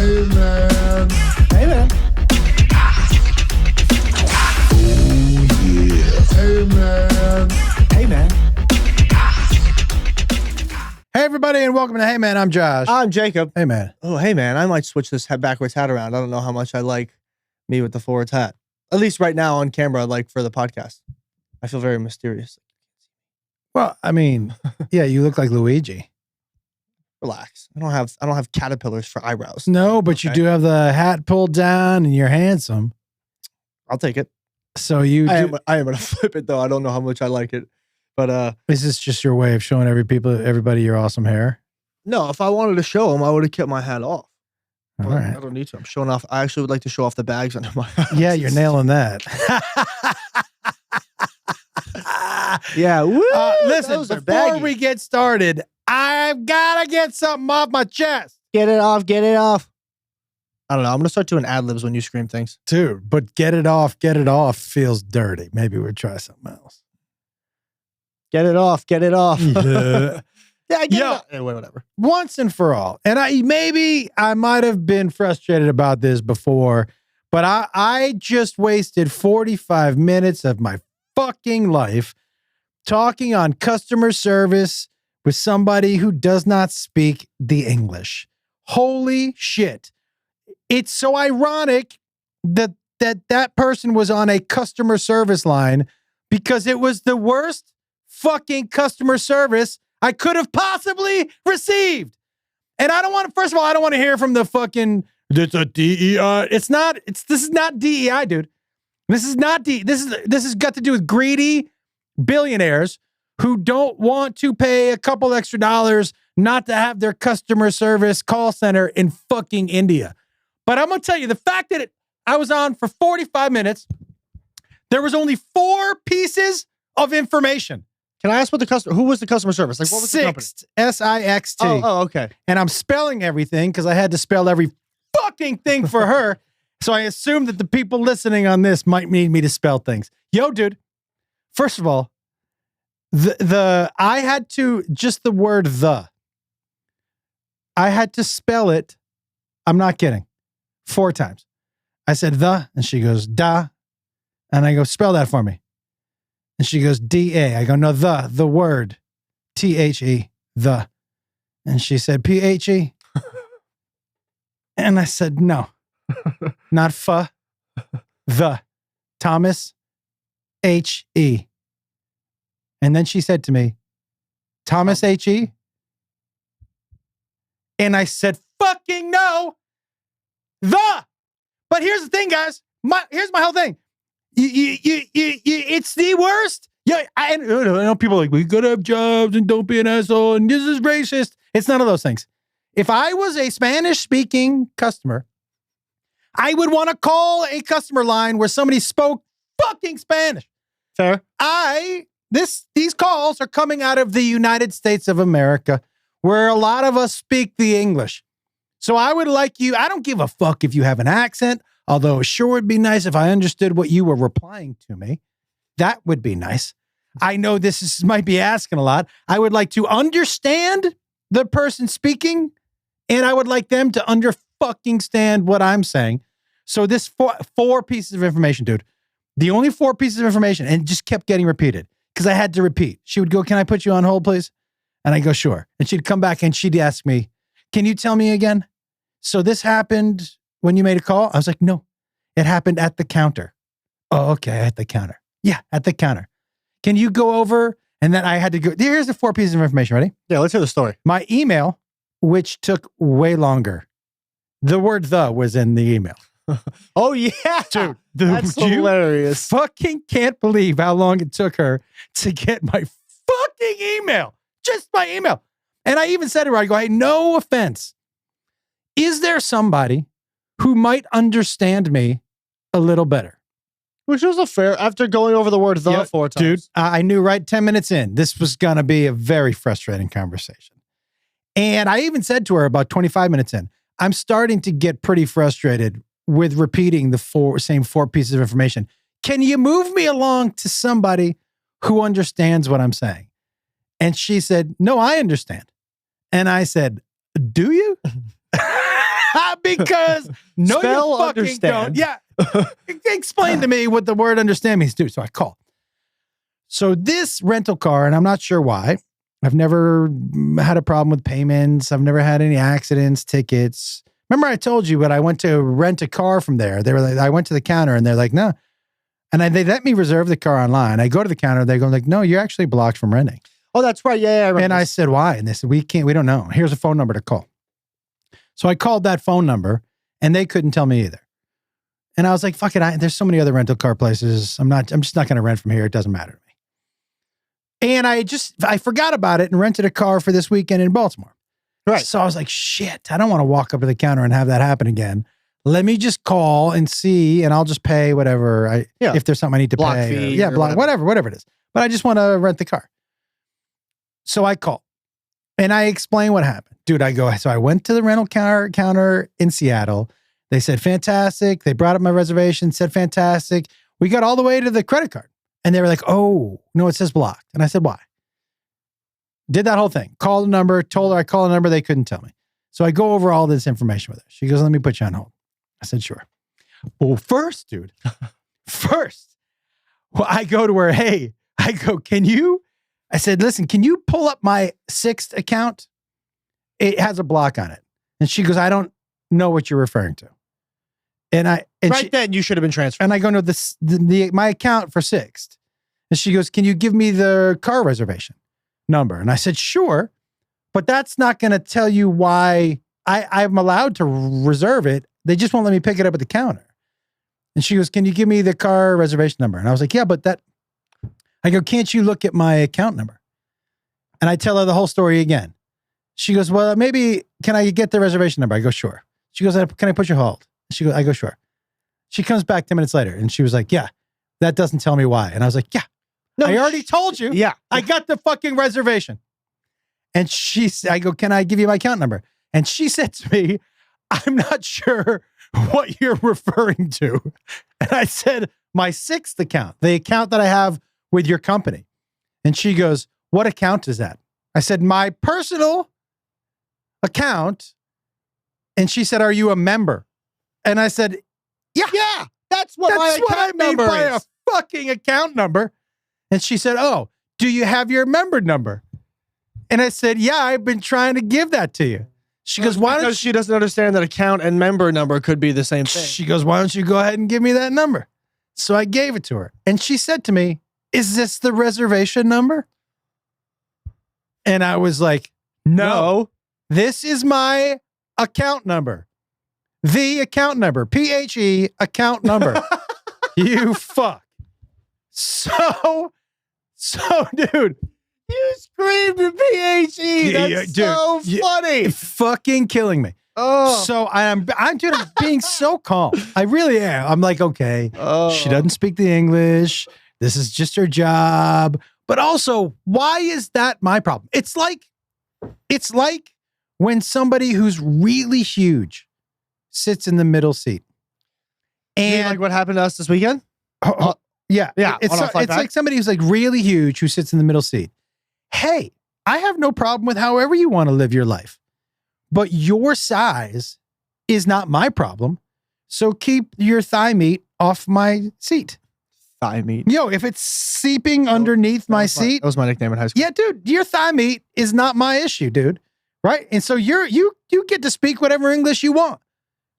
Hey man. Hey man. Oh yeah. Hey man. Hey man. Hey everybody, and welcome to Hey Man. I'm Josh. I'm Jacob. Hey man. Oh, hey man. I might switch this backwards hat around. I don't know how much I like me with the forwards hat. At least right now on camera, like for the podcast. I feel very mysterious. Well, I mean, yeah, you look like Luigi. Relax. I don't have caterpillars for eyebrows. No, but you do have the hat pulled down, and you're handsome. I'll take it. So you, I am gonna flip it though. I don't know how much I like it, but is this just your way of showing everybody your awesome hair? no. If I wanted to show them, I would have kept my hat off. All But right. I don't need to. I'm showing off. I actually would like to show off the bags under my eyes. Yeah, you're nailing that. Yeah. Woo, Listen, those are before baggy. we get started, I've got to get something off my chest. Get it off. Get it off. I don't know. I'm gonna start doing ad libs when you scream things. Dude, but get it off feels dirty. Maybe we'll try something else. Get it off. Get it off. Yeah. Yeah. Get Yo. it off. Anyway, whatever. Once and for all. And I might have been frustrated about this before, but I just wasted 45 minutes of my fucking life talking on customer service with somebody who does not speak the English. Holy shit. It's so ironic that person was on a customer service line because it was the worst fucking customer service I could have possibly received. And I don't want to, first of all, I don't want to hear from the fucking, it's a DEI. This is not DEI, dude. This has got to do with greedy billionaires who don't want to pay a couple extra dollars not to have their customer service call center in fucking India. But I'm going to tell you, the fact that I was on for 45 minutes, there was only 4 pieces of information. Can I ask what who was the customer service? Like, what was the company? Sixt, S-I-X-T. Oh, okay. And I'm spelling everything because I had to spell every fucking thing for her. So I assume that the people listening on this might need me to spell things. Yo, dude. First of all, I had to, just the word the. I had to spell it. I'm not kidding. 4 times. I said the, and she goes, da. And I go, spell that for me. And she goes, D-A. I go, no, the word, T-H-E, the. And she said, P-H-E. And I said, no, not fa, the, Thomas, H-E. And then she said to me, Thomas H-E. And I said, fucking no, the. But here's the thing, guys. Here's my whole thing. It's the worst. Yeah, I know people are like, we gotta have jobs and don't be an asshole and this is racist. It's none of those things. If I was a Spanish-speaking customer, I would want to call a customer line where somebody spoke fucking Spanish. Fair. These calls are coming out of the United States of America, where a lot of us speak the English. So I would like you, I don't give a fuck if you have an accent, although it sure would be nice if I understood what you were replying to me. That would be nice. I know might be asking a lot. I would like to understand the person speaking, and I would like them to fucking stand what I'm saying. So this 4 pieces of information, dude, the only 4 pieces of information, and it just kept getting repeated because I had to repeat. She would go, can I put you on hold, please? And I go, sure. And she'd come back and she'd ask me, can you tell me again? So this happened when you made a call? I was like, no, it happened at the counter. Oh, okay, at the counter. Yeah, at the counter. Can you go over? And then I had to go. Here's the 4 pieces of information. Ready? Yeah, let's hear the story. My email, which took way longer. The word the was in the email. Oh, yeah. Dude, That's you hilarious. fucking can't believe how long it took her to get my fucking email. Just my email. And I even said to her, I go, hey, no offense. Is there somebody who might understand me a little better? Which was a fair, after going over the word the Yeah, 4 times. Dude, I knew right 10 minutes in, this was going to be a very frustrating conversation. And I even said to her about 25 minutes in, I'm starting to get pretty frustrated with repeating the same 4 pieces of information. Can you move me along to somebody who understands what I'm saying? And she said, no, I understand. And I said, do you? Because no, Spell you fucking understand. don't. Yeah. Explain to me what the word understand means, dude. So I call. So this rental car, and I'm not sure why. I've never had a problem with payments. I've never had any accidents, tickets. Remember I told you, but I went to rent a car from there. They were like, I went to the counter and they're like, no. And they let me reserve the car online. I go to the counter. They go like, no, you're actually blocked from renting. Oh, that's right. Yeah, I remember And I this. said, why? And they said, we don't know. Here's a phone number to call. So I called that phone number and they couldn't tell me either. And I was like, fuck it. There's so many other rental car places. I'm just not going to rent from here. It doesn't matter to me. And I forgot about it and rented a car for this weekend in Baltimore. Right. So I was like, shit, I don't want to walk up to the counter and have that happen again. Let me just call and see, and I'll just pay whatever if there's something I need to Block pay. fee or Whatever it is. But I just want to rent the car. So I call and I explain what happened. Dude, so I went to the rental counter in Seattle. They said, fantastic. They brought up my reservation, said, fantastic. We got all the way to the credit card. And they were like, oh, no, it says blocked. And I said, why? Did that whole thing. Called the number, told her I called the number. They couldn't tell me. So I go over all this information with her. She goes, let me put you on hold. I said, sure. Well, first, dude, I go to her. Hey, I said, listen, can you pull up my Sixth account? It has a block on it. And she goes, I don't know what you're referring to. Then you should have been transferred. And I go, no, my account for Sixth. And she goes, can you give me the car reservation number? And I said, sure, but that's not going to tell you why I'm allowed to reserve it. They just won't let me pick it up at the counter. And she goes, can you give me the car reservation number? And I was like, yeah, but I go, can't you look at my account number? And I tell her the whole story again. She goes, well, maybe, can I get the reservation number? I go, sure. She goes, can I put you on hold? She goes, I go, sure. She comes back 10 minutes later and she was like, yeah, that doesn't tell me why. And I was like, yeah, no, I already told you. Yeah. I got the fucking reservation. And I go, can I give you my account number? And she said to me, I'm not sure what you're referring to. And I said, my Sixth account, the account that I have with your company. And she goes, what account is that? I said, my personal account. And she said, are you a member? And I said, yeah, that's what my account number by is. a fucking account number. And she said, oh, do you have your member number? And I said, yeah, I've been trying to give that to you. She goes, why don't Because she doesn't understand that account and member number could be the same thing. She goes, why don't you go ahead and give me that number? So I gave it to her. And she said to me, is this the reservation number? And I was like, no, this is my account number. The account number, PHE account number. You fuck. So, dude. You screamed at PHE. That's so funny. Fucking killing me. Oh. So I'm being so calm. I really am. I'm like, okay, she doesn't speak the English. This is just her job. But also, why is that my problem? It's like when somebody who's really huge sits in the middle seat. And like what happened to us this weekend? Yeah. It's back. like somebody who's like really huge who sits in the middle seat. Hey, I have no problem with however you want to live your life, but your size is not my problem. So keep your thigh meat off my seat. Thigh meat. Yo, if it's seeping underneath my seat. That was my nickname in high school. Yeah, dude, your thigh meat is not my issue, dude. Right? And so you get to speak whatever English you want.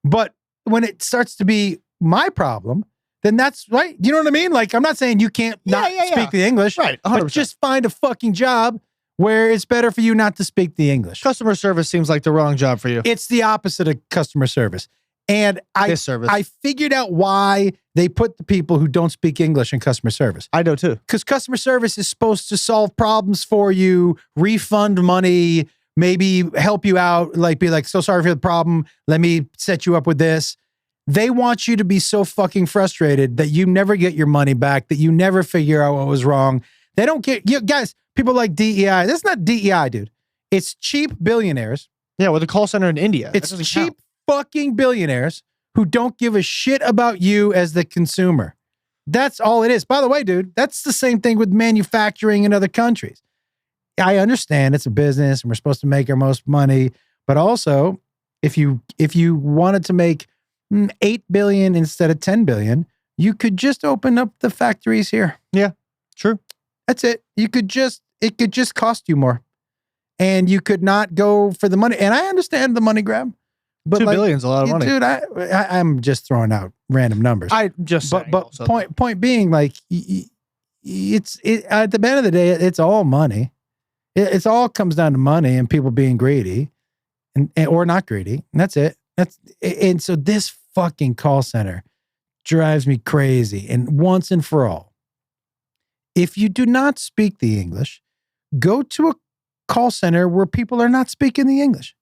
But when it starts to be my problem, then that's right. You know what I mean? Like, I'm not saying you can't speak the English. Right. 100%. But just find a fucking job where it's better for you not to speak the English. Customer service seems like the wrong job for you. It's the opposite of customer service. And I figured out why they put the people who don't speak English in customer service. I know too. Because customer service is supposed to solve problems for you, refund money, maybe help you out, like be like, so sorry for the problem. Let me set you up with this. They want you to be so fucking frustrated that you never get your money back, that you never figure out what was wrong. They don't get, guys, people like DEI. That's not DEI, dude. It's cheap billionaires. Yeah, with a call center in India. It's cheap fucking billionaires who don't give a shit about you as the consumer. That's all it is. By the way, dude, that's the same thing with manufacturing in other countries. I understand it's a business and we're supposed to make our most money, but also If you wanted to make 8 billion instead of 10 billion, you could just open up the factories here. Yeah, true. That's it. It could just cost you more. And you could not go for the money. And I understand the money grab. But $2 billion's a lot of money. Dude, I'm just throwing out random numbers. I just but point being, like, it's at the end of the day, it's all money. It's all comes down to money and people being greedy and or not greedy. And that's it. And so this fucking call center drives me crazy. And once and for all, if you do not speak the English, go to a call center where people are not speaking the English.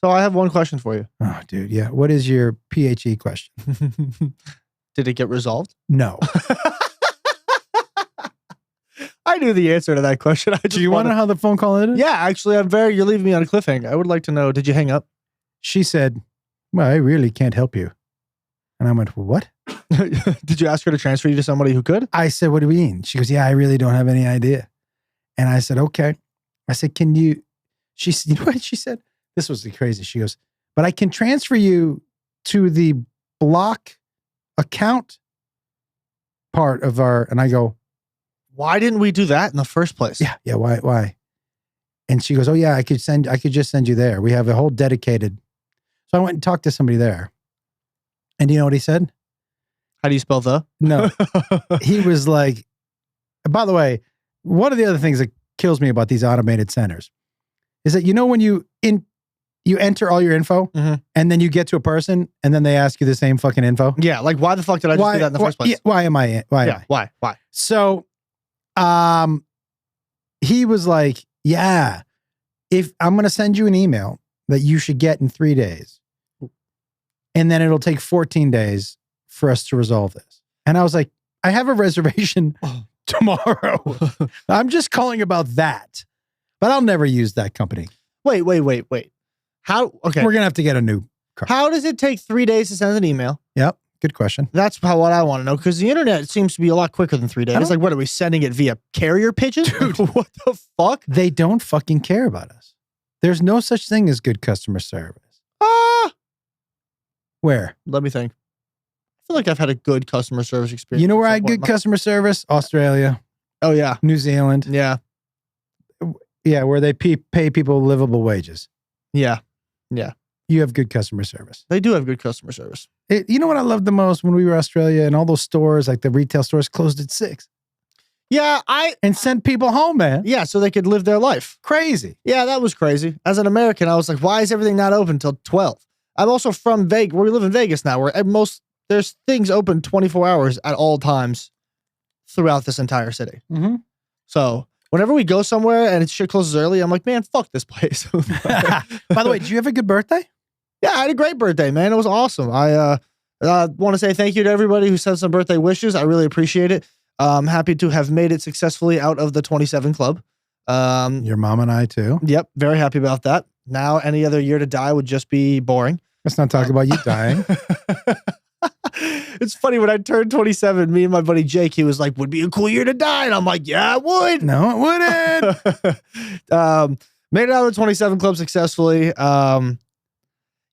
So I have one question for you. Oh, dude, yeah. What is your PHE question? Did it get resolved? No. I knew the answer to that question. Do you want to know how the phone call ended? Yeah, actually, you're leaving me on a cliffhanger. I would like to know, did you hang up? She said, well, I really can't help you. And I went, well, what? Did you ask her to transfer you to somebody who could? I said, what do you mean? She goes, yeah, I really don't have any idea. And I said, okay. I said, can you, she said, you know what she said? This was the crazy. She goes, but I can transfer you to the block account part of our, and I go, why didn't we do that in the first place? Yeah. Why? And she goes, oh yeah, I could just send you there. We have a whole dedicated. So I went and talked to somebody there. And you know what he said? How do you spell the? No. He was like, by the way, one of the other things that kills me about these automated centers is that, you know, when you enter all your info and then you get to a person and then they ask you the same fucking info. Yeah. Like, why the fuck did I just do that in the first place? Yeah, why am I? Why? So, he was like, yeah, if I'm going to send you an email that you should get in 3 days, and then it'll take 14 days for us to resolve this. And I was like, I have a reservation tomorrow. I'm just calling about that, but I'll never use that company. Wait. How? Okay. We're going to have to get a new car. How does it take 3 days to send an email? Yep. Good question. That's what I want to know, because the internet seems to be a lot quicker than 3 days. It's like, what are we sending it via carrier pigeon? Dude, what the fuck? They don't fucking care about us. There's no such thing as good customer service. Where? Let me think. I feel like I've had a good customer service experience. You know where I had good customer service? Australia. Oh, yeah. New Zealand. Yeah. Yeah, where they pay people livable wages. Yeah. You have good customer service. They do have good customer service. You know what I loved the most when we were in Australia and all those stores, like the retail stores, closed at 6. Yeah, and sent people home, man. Yeah, so they could live their life. Crazy. Yeah, that was crazy. As an American, I was like, why is everything not open till 12? I'm also from Vegas, where we live in Vegas now, where there's things open 24 hours at all times throughout this entire city. Mm-hmm. So whenever we go somewhere and shit closes early, I'm like, man, fuck this place. By the way, did you have a good birthday? Yeah, I had a great birthday, man. It was awesome. I want to say thank you to everybody who sent some birthday wishes. I really appreciate it. I'm happy to have made it successfully out of the 27 club. Your mom and I too. Yep, very happy about that. Now, any other year to die would just be boring. Let's not talk about you dying. It's funny, when I turned 27, me and my buddy Jake, he was like, would be a cool year to die. And I'm like, yeah, it would. No, it wouldn't. Made it out of the 27 club successfully.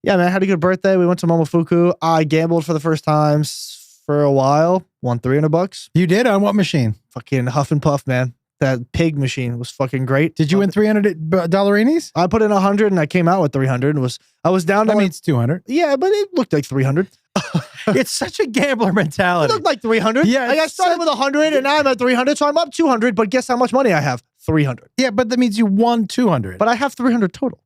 Yeah, man, I had a good birthday. We went to Momofuku. I gambled for the first time for a while. Won $300. You did? On what machine? Fucking Huff and Puff, man. That pig machine was fucking great. Did you win $300? I put in 100 and I came out with 300. I was down to that means 200. Yeah, but it looked like 300. It's such a gambler mentality. It looked like 300. Yeah, like I started with 100 and now I'm at 300, so I'm up 200. But guess how much money I have? 300. Yeah, but that means you won 200. But I have 300 total.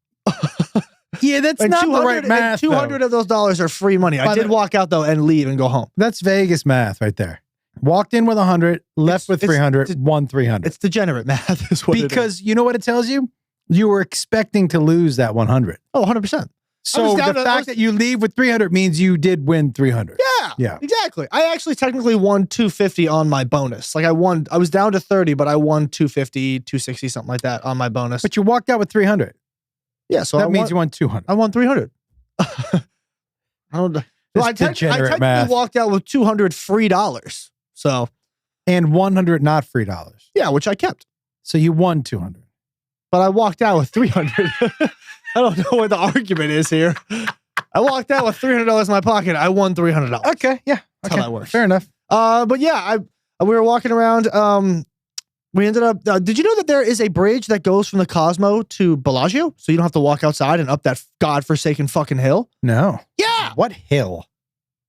Yeah, that's not the right math. 200 of those dollars are free money. I did walk out though and leave and go home. That's Vegas math right there. Walked in with 100, left with 300, won 300. It's degenerate math is what because you know what it tells you? You were expecting to lose that 100. Oh, 100%. So the fact that you leave with 300 means you did win 300. Yeah, exactly. I actually technically won 250 on my bonus. Like I was down to 30, but I won 250, 260, something like that on my bonus. But you walked out with 300. Yeah, so that means you won 200. I won 300. I don't. Well, I technically walked out with 200 free dollars. So, and 100 not free dollars. Yeah, which I kept. So you won 200. But I walked out with 300. I don't know what the argument is here. I walked out with $300 in my pocket. I won $300. Okay, yeah. That's how that works. Fair enough. But yeah, we were walking around. We ended up. Did you know that there is a bridge that goes from the Cosmo to Bellagio, so you don't have to walk outside and up that godforsaken fucking hill? No. Yeah. What hill?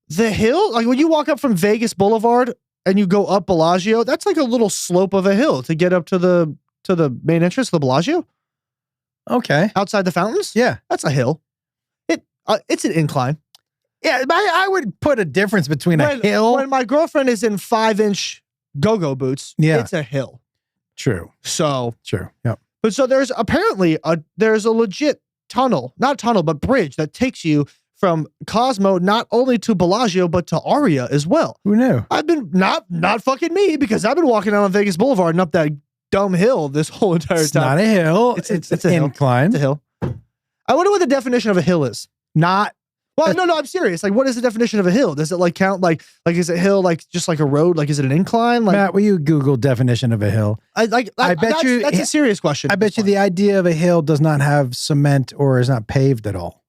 The hill, like when you walk up from Vegas Boulevard and you go up Bellagio, that's like a little slope of a hill to get up to the main entrance of the Bellagio. Okay. Outside the fountains? Yeah. That's a hill. It's an incline. Yeah, I would put a difference between a hill. When my girlfriend is in 5-inch go-go boots, it's a hill. True. So True. Yeah. But so there's apparently there's a legit but bridge that takes you from Cosmo not only to Bellagio but to Aria as well. Who knew? I've been not fucking me, because I've been walking down on Vegas Boulevard and up that dumb hill this whole entire It's time. not a hill. It's a hill. incline. It's a hill. I wonder what the definition of a hill is. Not. Well, no, I'm serious. Like, what is the definition of a hill? Does it like count like is a hill like just like a road? Like, is it an incline? Like, Matt, will you Google definition of a hill? I bet that's a serious question. I bet you the idea of a hill does not have cement or is not paved at all.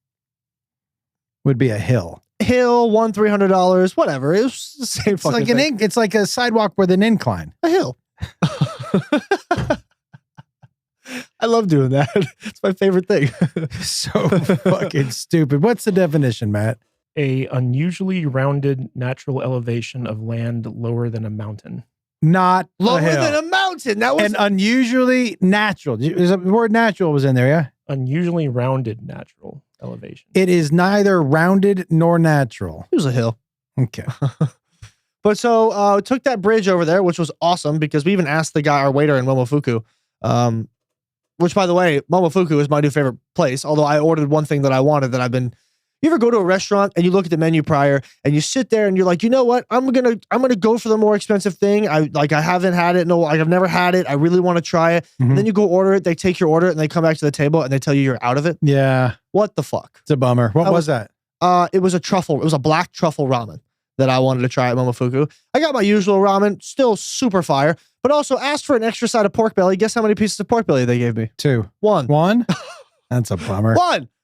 Would be a hill. Hill, $300, whatever. It was the same It's fucking like thing. it's like a sidewalk with an incline. A hill. I love doing that. It's my favorite thing. So fucking stupid. What's the definition, Matt? A unusually rounded natural elevation of land lower than a mountain. Not Lower a hill. than a mountain. That was And unusually natural. The word natural was in there, yeah? Unusually rounded natural elevation. It is neither rounded nor natural. it was a hill. Okay. But so took that bridge over there, which was awesome because we even asked the guy, our waiter in Momofuku, which by the way, Momofuku is my new favorite place. Although I ordered one thing that I wanted that you ever go to a restaurant and you look at the menu prior and you sit there and you're like, you know what? I'm gonna go for the more expensive thing. I haven't had it. No, I've never had it. I really want to try it. Mhm. And then you go order it. They take your order and they come back to the table and they tell you you're out of it. Yeah. What the fuck? It's a bummer. What was that? It was a truffle. It was a black truffle ramen that I wanted to try at Momofuku. I got my usual ramen, still super fire, but also asked for an extra side of pork belly. Guess how many pieces of pork belly they gave me? 2. One. One? That's a bummer.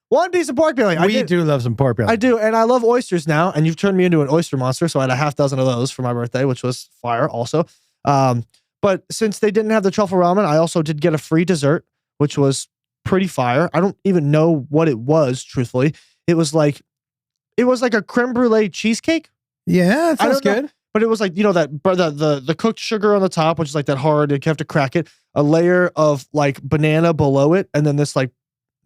One piece of pork belly. We do love some pork belly. I do, and I love oysters now, and you've turned me into an oyster monster, so I had a half dozen of those for my birthday, which was fire also. But since they didn't have the truffle ramen, I also did get a free dessert, which was pretty fire. I don't even know what it was, truthfully. It was like a creme brulee cheesecake. Yeah, that sounds don't know. good. But it was like, the cooked sugar on the top, which is like that hard, you have to crack it, a layer of like banana below it, and then this like,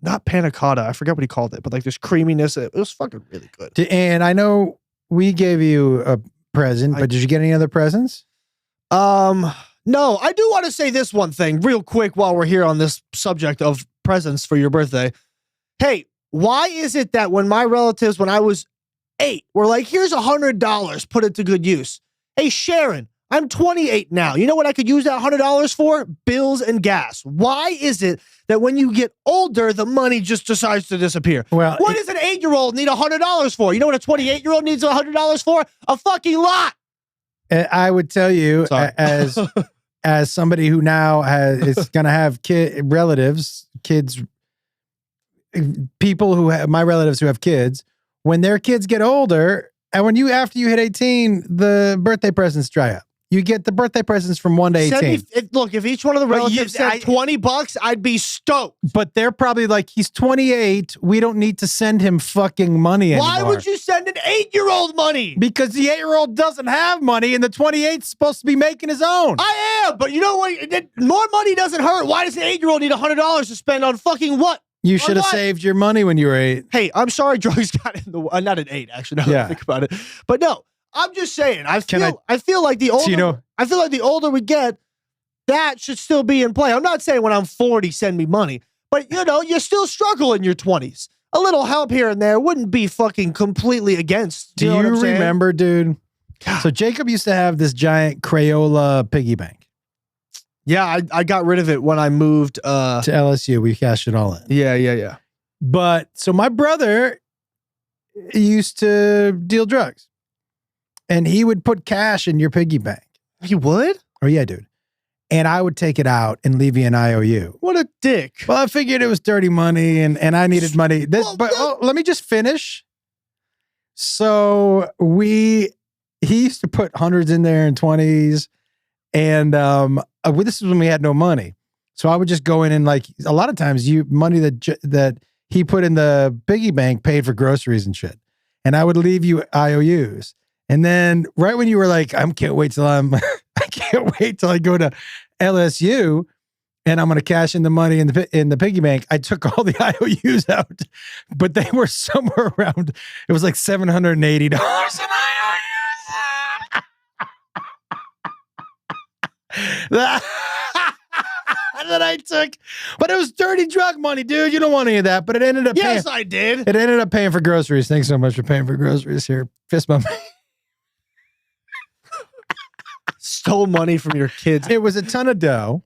not panna cotta, I forget what he called it, but like this creaminess. It was fucking really good. And I know we gave you a present, but did you get any other presents? No, I do want to say this one thing real quick while we're here on this subject of presents for your birthday. Hey, why is it that when my relatives, when I was 8, were like, here's $100, put it to good use. Hey, Sharon, I'm 28 now. You know what I could use that $100 for? Bills and gas. Why is it that when you get older, the money just decides to disappear? Well, what does an 8-year-old need $100 for? You know what a 28-year-old needs $100 for? A fucking lot. I would tell you, as somebody who now is going to have relatives, kids, people who have my relatives who have kids, when their kids get older, and after you hit 18, the birthday presents dry up. You get the birthday presents from 1 to 18. Look, if each one of the relatives said $20, I'd be stoked. But they're probably like, he's 28. We don't need to send him fucking money anymore. Why would you send an 8-year-old money? Because the 8-year-old doesn't have money and the 28's supposed to be making his own. I am, but you know what? More money doesn't hurt. Why does an 8-year-old need $100 to spend on fucking what? You should have saved your money when you were 8. Hey, I'm sorry drugs got in the not at 8, actually, now that I think about it. But no, I'm just saying, I feel like the older we get, that should still be in play. I'm not saying when I'm 40, send me money, but you still struggle in your 20s. A little help here and there wouldn't be fucking completely against. Do you remember, dude? God. So Jacob used to have this giant Crayola piggy bank. Yeah, I got rid of it when I moved to LSU. We cashed it all in. Yeah. But so my brother used to deal drugs. And he would put cash in your piggy bank. He would? Oh, yeah, dude. And I would take it out and leave you an IOU. What a dick. Well, I figured it was dirty money and I needed money. Let me just finish. So he used to put hundreds in there and 20s. And this is when we had no money. So I would just go in and like a lot of times money that he put in the piggy bank paid for groceries and shit. And I would leave you IOUs. And then right when you were like, I can't wait till I go to LSU and I'm going to cash in the money in the piggy bank. I took all the IOUs out, but they were somewhere around, it was like $780 in IOUs. That I took, but it was dirty drug money, dude. You don't want any of that, but it ended up Yes, I did. It ended up paying for groceries. Thanks so much for paying for groceries here. Fist bump. Stole money from your kids. It was a ton of dough.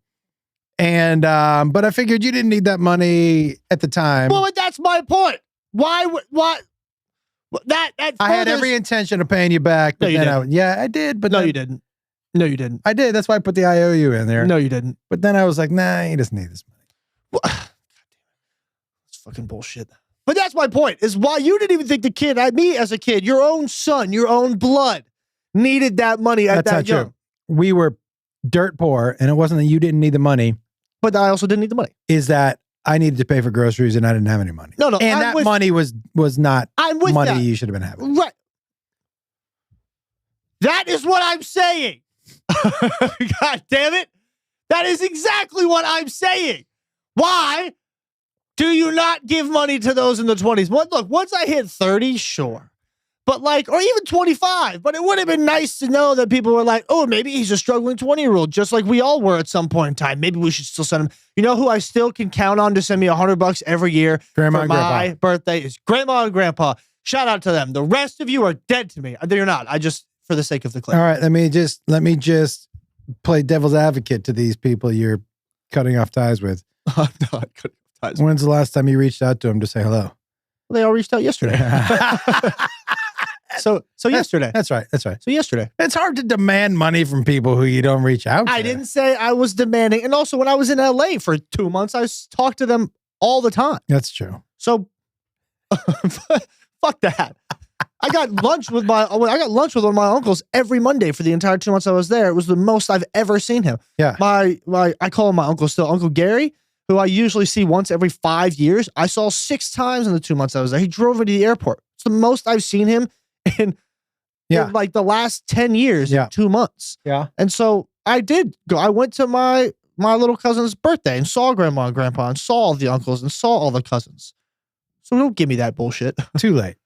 And but I figured you didn't need that money at the time. Well, that's my point. Why? That I had every intention of paying you back, but No, you didn't. I did, but No, then, you didn't. No, you didn't. I did. That's why I put the IOU in there. No, you didn't. But then I was like, nah, he doesn't need this money. Well, it's fucking bullshit. But that's my point, is why you didn't even think the kid, me as a kid, your own son, your own blood, needed that money at That's that not young. true. We were dirt poor, and it wasn't that you didn't need the money. But I also didn't need the money. Is that I needed to pay for groceries and I didn't have any money. No, And that money was not I'm with money that. you should have been having. Right. That is what I'm saying. God damn it. That is exactly what I'm saying. Why do you not give money to those in the 20s? Well, look, once I hit 30, sure. But like, or even 25, but it would have been nice to know that people were like, oh, maybe he's a struggling 20-year-old, just like we all were at some point in time. Maybe we should still send him. You know who I still can count on to send me $100 every year Grandma for and my Grandpa. birthday is Grandma and Grandpa. Shout out to them. The rest of you are dead to me. You're not. I just, for the sake of the clip. All right, let me just play devil's advocate to these people you're cutting off ties with. I'm not cutting ties. When's the last time you reached out to them to say hello? They all reached out yesterday. So yesterday. That's right. That's right. So yesterday. It's hard to demand money from people who you don't reach out to. I didn't say I was demanding. And also when I was in LA for 2 months, I talked to them all the time. That's true. So fuck that. I got lunch with one of my uncles every Monday for the entire 2 months I was there. It was the most I've ever seen him. Yeah. I call him my uncle still, Uncle Gary, who I usually see once every 5 years. I saw 6 times in the 2 months I was there. He drove me to the airport. It's the most I've seen him in like the last 10 years, in 2 months. Yeah. And so I did go. I went to my little cousin's birthday and saw Grandma and Grandpa and saw all the uncles and saw all the cousins. So don't give me that bullshit. Too late.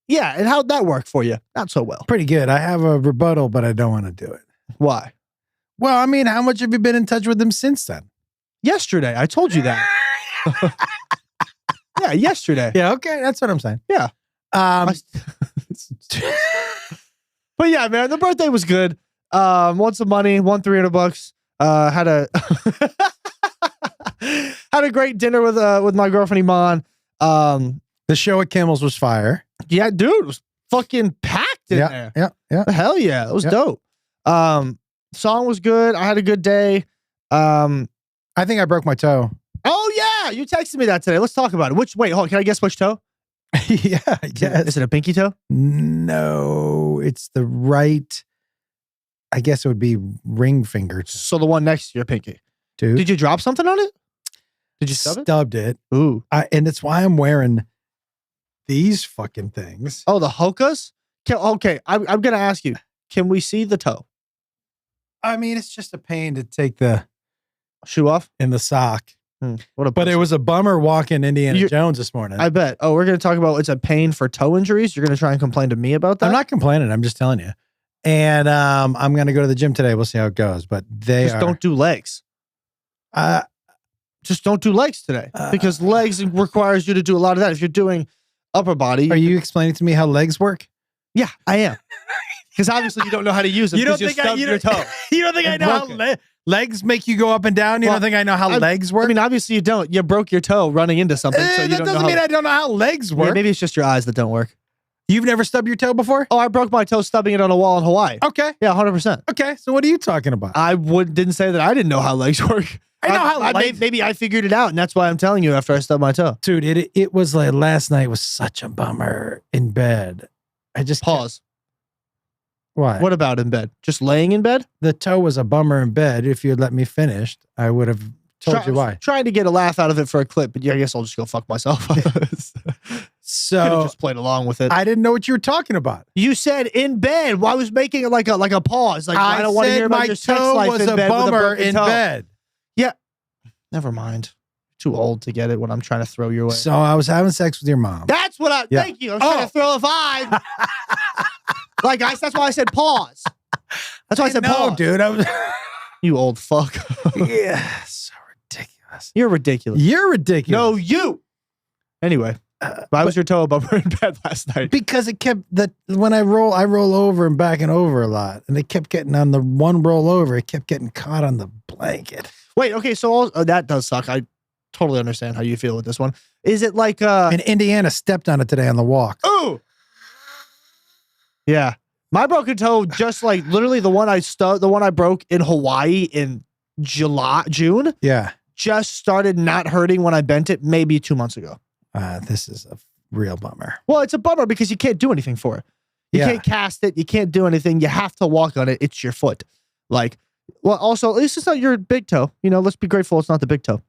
Yeah, and how'd that work for you? Not so well. Pretty good. I have a rebuttal, but I don't want to do it. Why? Well, I mean, how much have you been in touch with them since then? Yesterday. I told you that. Yeah, yesterday. Yeah, okay. That's what I'm saying. Yeah. But yeah, man, the birthday was good. Won some money, won $300. Had a great dinner with my girlfriend Iman. The show at Kimmel's was fire. Yeah, dude, it was fucking packed in there. Yeah. Hell yeah, it was dope. Song was good. I had a good day. I think I broke my toe. Oh yeah, you texted me that today. Let's talk about it. Hold on, can I guess which toe? Yeah, I guess. Is it a pinky toe? No, it's the right. I guess it would be ring finger. So the one next to your pinky. Dude. Did you drop something on it? Did you stub it? Stubbed it. Ooh. And that's why I'm wearing these fucking things. Oh, the Hokas? Okay, I'm going to ask you, can we see the toe? I mean, it's just a pain to take the Shoe off? in the sock. What a But it was a bummer walking Indiana Jones this morning. I bet. Oh, we're going to talk about it's a pain for toe injuries. You're going to try and complain to me about that? I'm not complaining. I'm just telling you. And I'm going to go to the gym today. We'll see how it goes. But don't do legs. Just don't do legs today because legs requires you to do a lot of that. If you're doing upper body. Are you explaining to me how legs work? Yeah, I am. Because obviously you don't know how to use them. You don't because think you stubbed your toe. You don't think I know how legs make you go up and down? You don't think I know how legs work? I mean, obviously you don't. You broke your toe running into something. So you that doesn't mean I don't know how legs work. Yeah, maybe it's just your eyes that don't work. You've never stubbed your toe before? Oh, I broke my toe stubbing it on a wall in Hawaii. Okay. Yeah, 100%. Okay, so what are you talking about? I didn't say that I didn't know how legs work. I know how legs... Maybe I figured it out, and that's why I'm telling you after I stubbed my toe. Dude, it was like last night was such a bummer in bed. I just Pause. Why? What about in bed? Just laying in bed? The toe was a bummer in bed. If you had let me finish, I would have told you why. Trying to get a laugh out of it for a clip, but yeah, I guess I'll just go fuck myself. So Could have just played along with it. I didn't know what you were talking about. You said in bed. Well, I was making it like a pause. Like I don't want to said hear about my your sex toe life was in a bed with bummer broken in toe. bed. Yeah. Never mind. Too old to get it when I'm trying to throw your way. So I was having sex with your mom. That's what I. Yeah. Thank you. I was trying to throw a vibe. Like that's why I said pause. That's why I said no, pause. dude. I was You old fuck. yeah, so ridiculous. You're ridiculous. You're ridiculous. No, you. Anyway, why was your toe a bummer in bed last night? Because it kept when I roll over and backing over a lot, and it kept getting on the one roll over. It kept getting caught on the blanket. Wait, okay, so that does suck. I totally understand how you feel with this one. Is it like And Indiana stepped on it today on the walk. ooh. Yeah. My broken toe, just like literally the one I broke in Hawaii in June, Yeah. just started not hurting when I bent it maybe 2 months ago. This is a real bummer. Well, it's a bummer because you can't do anything for it. You Yeah. can't cast it. You can't do anything. You have to walk on it. It's your foot. Like, well, also, at least it's not your big toe. You know, let's be grateful it's not the big toe.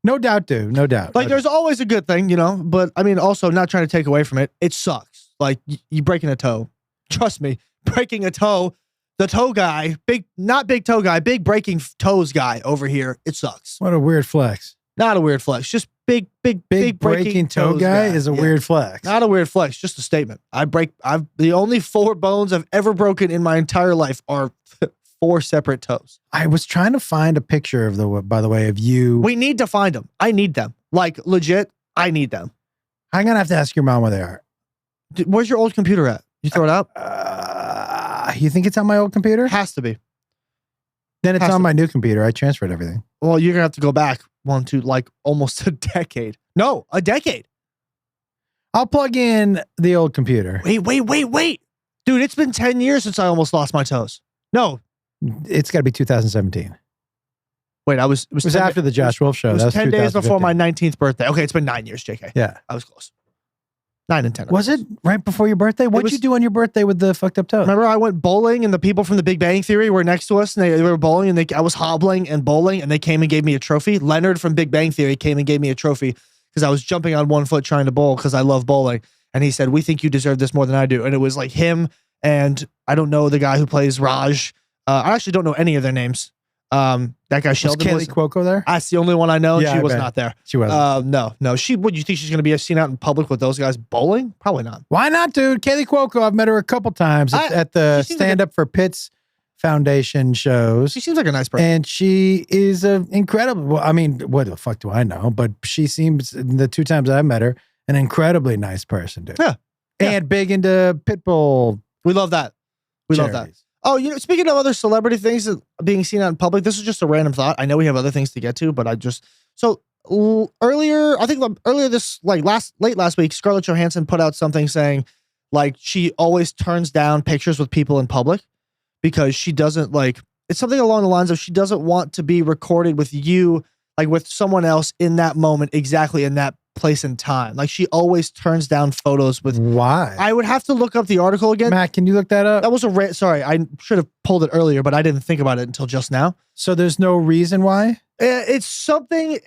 No doubt, dude. No doubt. Like, there's always a good thing, you know, but I mean, also not trying to take away from it. It sucks. Like, you breaking a toe. Trust me, breaking a toe, the toe guy, not big toe guy, big breaking toes guy over here. It sucks. What a weird flex. Not a weird flex. Just big breaking toe toes guy is a Yeah. weird flex. Not a weird flex, just a statement. The only 4 bones I've ever broken in my entire life are 4 separate toes. I was trying to find a picture by the way, of you. We need to find them. I need them. Like, legit, I need them. I'm going to have to ask your mom where they are. Where's your old computer at? You throw it out? You think it's on my old computer? Has to be. Then it's has on to my new computer. I transferred everything. Well, you're going to have to go back like almost a decade. No, a decade. I'll plug in the old computer. Wait. Dude, it's been 10 years since I almost lost my toes. No. It's got to be 2017. Wait, it was 10 after the Josh Wolf show. It That was was 10 days before 2015. my 19th birthday. Okay, it's been 9 years, JK. Yeah. I was close. 9 and 10. Was it right before your birthday? What'd you do on your birthday with the fucked up toes? Remember, I went bowling and the people from the Big Bang Theory were next to us and they were bowling and I was hobbling and bowling and they came and gave me a trophy. Leonard from Big Bang Theory came and gave me a trophy because I was jumping on one foot trying to bowl because I love bowling. And he said, "We think you deserve this more than I do." And it was like him and I don't know the guy who plays Raj. I actually don't know any of their names. That guy Sheldon was Kaylee Cuoco there? That's the only one I know. Yeah, She I was bet. not there. She wasn't. No. Would you think she's going to be seen out in public with those guys bowling? Probably not. Why not, dude? Kaylee Cuoco, I've met her a couple times at the she seems like Stand Up for Pits Foundation shows. She seems like a nice person. And she is incredible. Well, I mean, what the fuck do I know? But she seems, the 2 times I've met her, an incredibly nice person, dude. Yeah. And big into Pitbull. We love that. We love that. Oh, you know, speaking of other celebrity things that are being seen out in public, this is just a random thought. I know we have other things to get to, but earlier this late last week, Scarlett Johansson put out something saying like she always turns down pictures with people in public because she doesn't it's something along the lines of she doesn't want to be recorded with you, like with someone else in that moment, exactly in that place and time. Like she always turns down photos with. Why? I would have to look up the article again. Matt, can you look that up? That was sorry, I should have pulled it earlier, but I didn't think about it until just now. So there's no reason why? It's something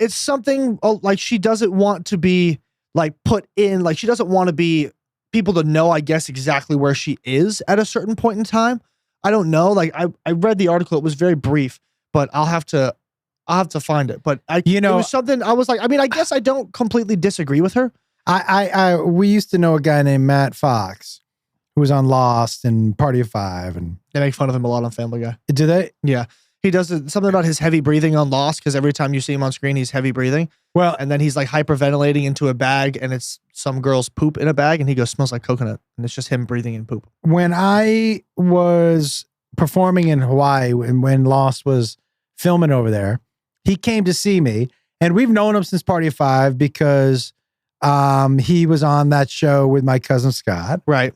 like she doesn't want to be like put in, like she doesn't want to be people to know, I guess, exactly where she is at a certain point in time. I don't know. Like I read the article. It was very brief, but I'll have to find it. But it was something I was like, I mean, I guess I don't completely disagree with her. We used to know a guy named Matt Fox who was on Lost and Party of Five, and They make fun of him a lot on Family Guy. do they? Yeah. He does something about his heavy breathing on Lost because every time you see him on screen, he's heavy breathing. Well, And then he's like hyperventilating into a bag and it's some girl's poop in a bag and he goes, "Smells like coconut." And it's just him breathing in poop. when I was performing in Hawaii, when Lost was filming over there, he came to see me, and we've known him since Party of Five because he was on that show with my cousin Scott. Right.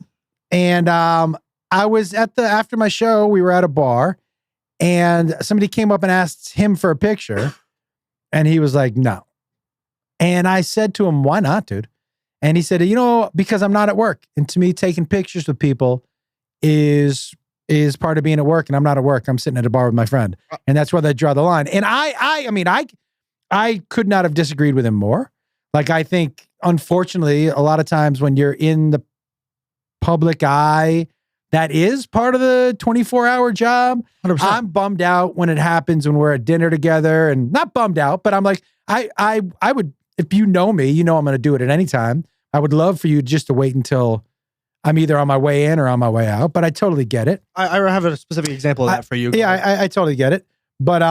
And I was after my show, we were at a bar, and somebody came up and asked him for a picture, and he was like, "No." And I said to him, "Why not, dude?" And he said, because I'm not at work. And to me, taking pictures with people is part of being at work, and I'm not at work. I'm sitting at a bar with my friend. And that's where they draw the line. And I could not have disagreed with him more. Like, I think, unfortunately, a lot of times when you're in the public eye, that is part of the 24-hour job. 100%. I'm bummed out when it happens when we're at dinner together, and not bummed out, but I'm like, I would, if you know me, I'm going to do it at any time. I would love for you just to wait until I'm either on my way in or on my way out, but I totally get it. I have a specific example of that for you. Yeah, I totally get it. But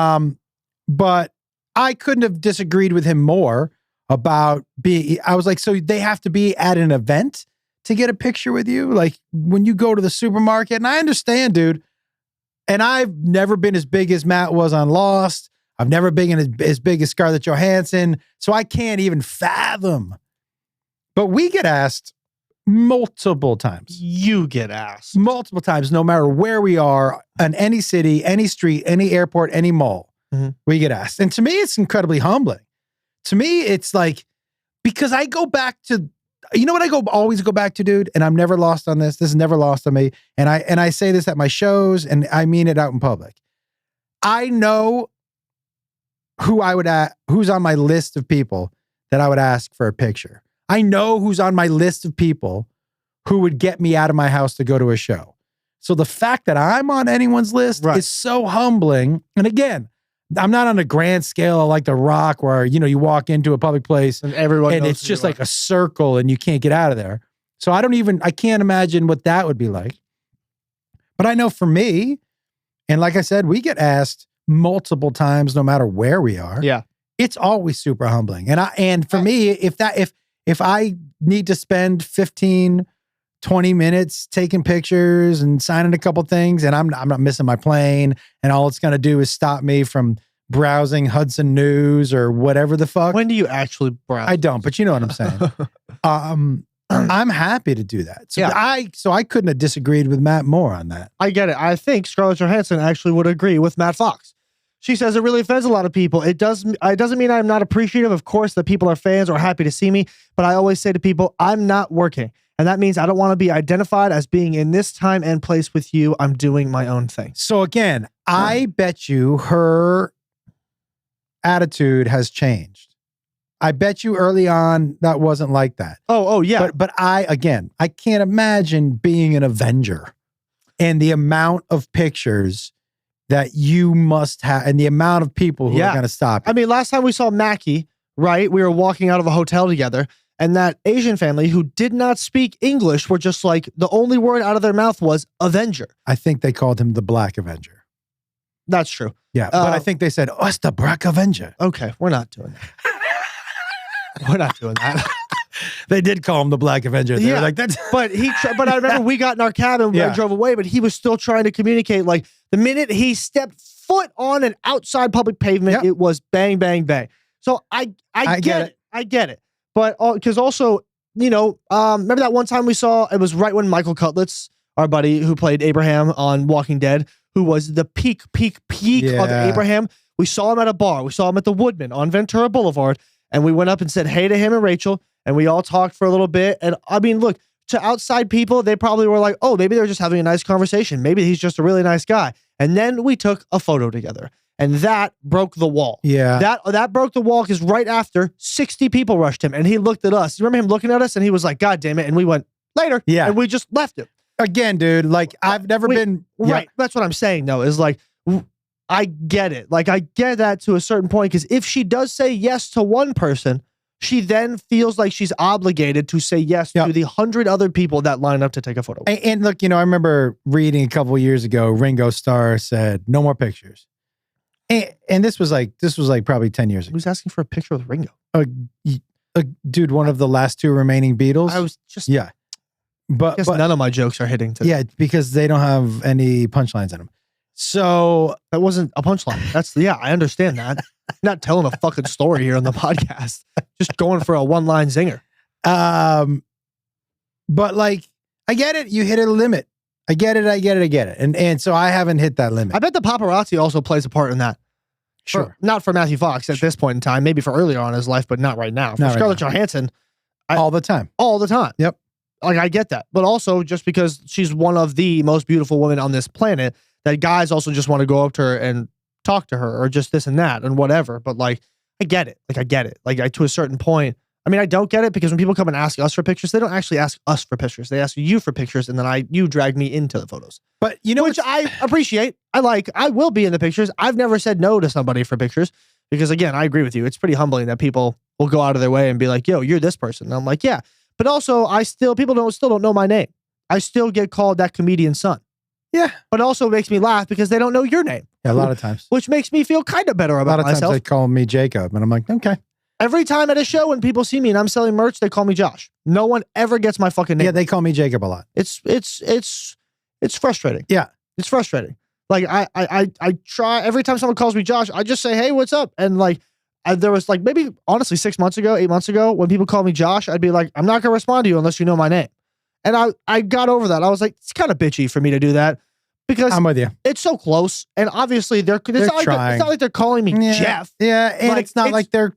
I couldn't have disagreed with him more about I was like, so they have to be at an event to get a picture with you? Like when you go to the supermarket, and I understand, dude, and I've never been as big as Matt was on Lost. I've never been as big as Scarlett Johansson. So I can't even fathom. But we get asked multiple times. You get asked. Multiple times, no matter where we are, in any city, any street, any airport, any mall, we get asked. And to me, it's incredibly humbling. To me, it's like, because I go back to, you know what always go back to, dude? And I'm never lost on this. This is never lost on me. And I say this at my shows, and I mean it out in public. I know who's on my list of people that I would ask for a picture. I know who's on my list of people who would get me out of my house to go to a show. So the fact that I'm on anyone's list is so humbling. And again, I'm not on a grand scale like The Rock, where, you walk into a public place and everyone knows it's just like a circle and you can't get out of there. So I can't imagine what that would be like. But I know for me, and like I said, we get asked multiple times, no matter where we are. Yeah. It's always super humbling. And for me, if I need to spend 15, 20 minutes taking pictures and signing a couple things, and I'm not missing my plane, and all it's going to do is stop me from browsing Hudson News or whatever the fuck. When do you actually browse? I don't, but you know what I'm saying. I'm happy to do that. So I couldn't have disagreed with Matt more on that. I get it. I think Scarlett Johansson actually would agree with Matt Fox. She says it really offends a lot of people. It doesn't mean I'm not appreciative, of course, that people are fans or happy to see me, but I always say to people, I'm not working. And that means I don't want to be identified as being in this time and place with you. I'm doing my own thing. So again, I bet you her attitude has changed. I bet you early on that wasn't like that. Oh yeah. But I can't imagine being an Avenger and the amount of pictures that you must have and the amount of people who are going to stop you. I mean, last time we saw Mackie, right? We were walking out of a hotel together, and that Asian family who did not speak English were just like, the only word out of their mouth was Avenger. I think they called him the Black Avenger. That's true. Yeah, but I think they said, oh, it's the Black Avenger. Okay, we're not doing that. We're not doing that. They did call him the Black Avenger. They were like, that's but I remember we got in our cab and I drove away, but he was still trying to communicate. Like the minute he stepped foot on an outside public pavement, it was bang, bang, bang. So I get it. I get it. But because also, remember that one time we saw, it was right when Michael Cutlitz, our buddy who played Abraham on Walking Dead, who was the peak of Abraham. We saw him at a bar. We saw him at the Woodman on Ventura Boulevard. And we went up and said hey to him and Rachel. And we all talked for a little bit. And I mean, look, to outside people, they probably were like, oh, maybe they're just having a nice conversation. Maybe he's just a really nice guy. And then we took a photo together. And that broke the wall. Yeah. That broke the wall because right after, 60 people rushed him. And he looked at us. You remember him looking at us? And he was like, God damn it. And we went, later. Yeah. And we just left him. Again, dude, like I've never been. Right. That's what I'm saying, though, is like, I get it. Like, I get that to a certain point. Because if she does say yes to one person, she then feels like she's obligated to say yes to the 100 other people that line up to take a photo. And look, I remember reading a couple of years ago, Ringo Starr said, no more pictures. And this was like probably 10 years ago. Who's asking for a picture with Ringo? Dude, one of the last two remaining Beatles. I was just... Yeah. But none of my jokes are hitting today. Yeah, because they don't have any punchlines in them. So... That wasn't a punchline. I understand that. I'm not telling a fucking story here on the podcast. Just going for a one-line zinger. But like, I get it. You hit a limit. I get it. And so I haven't hit that limit. I bet the paparazzi also plays a part in that. Sure. Not for Matthew Fox at this point in time, maybe for earlier on in his life, but not right now. For Scarlett Johansson, all the time. all the time. Yep. Like, I get that. But also, just because she's one of the most beautiful women on this planet, that guys also just want to go up to her and talk to her or just this and that and whatever. But like, I get it. Like, I get it. Like, to a certain point. I mean, I don't get it because when people come and ask us for pictures, they don't actually ask us for pictures. They ask you for pictures, and then you drag me into the photos. But you know, which I appreciate. I will be in the pictures. I've never said no to somebody for pictures because, again, I agree with you. It's pretty humbling that people will go out of their way and be like, "Yo, you're this person." And I'm like, "Yeah," but also people still don't know my name. I still get called that comedian's son. Yeah, but it also makes me laugh because they don't know your name. Yeah, a lot of times, which makes me feel kind of better about myself. A lot of times they call me Jacob, and I'm like, okay. Every time at a show when people see me and I'm selling merch, they call me Josh. No one ever gets my fucking name. Yeah, they call me Jacob a lot. It's frustrating. Yeah, it's frustrating. Like I try every time someone calls me Josh, I just say, "Hey, what's up?" And like there was like maybe honestly 6 months ago, 8 months ago, when people call me Josh, I'd be like, "I'm not gonna respond to you unless you know my name." And I got over that. I was like, it's kind of bitchy for me to do that. Because I'm with you. It's so close, and obviously it's not like they're calling me Jeff. Yeah, and it's not like they're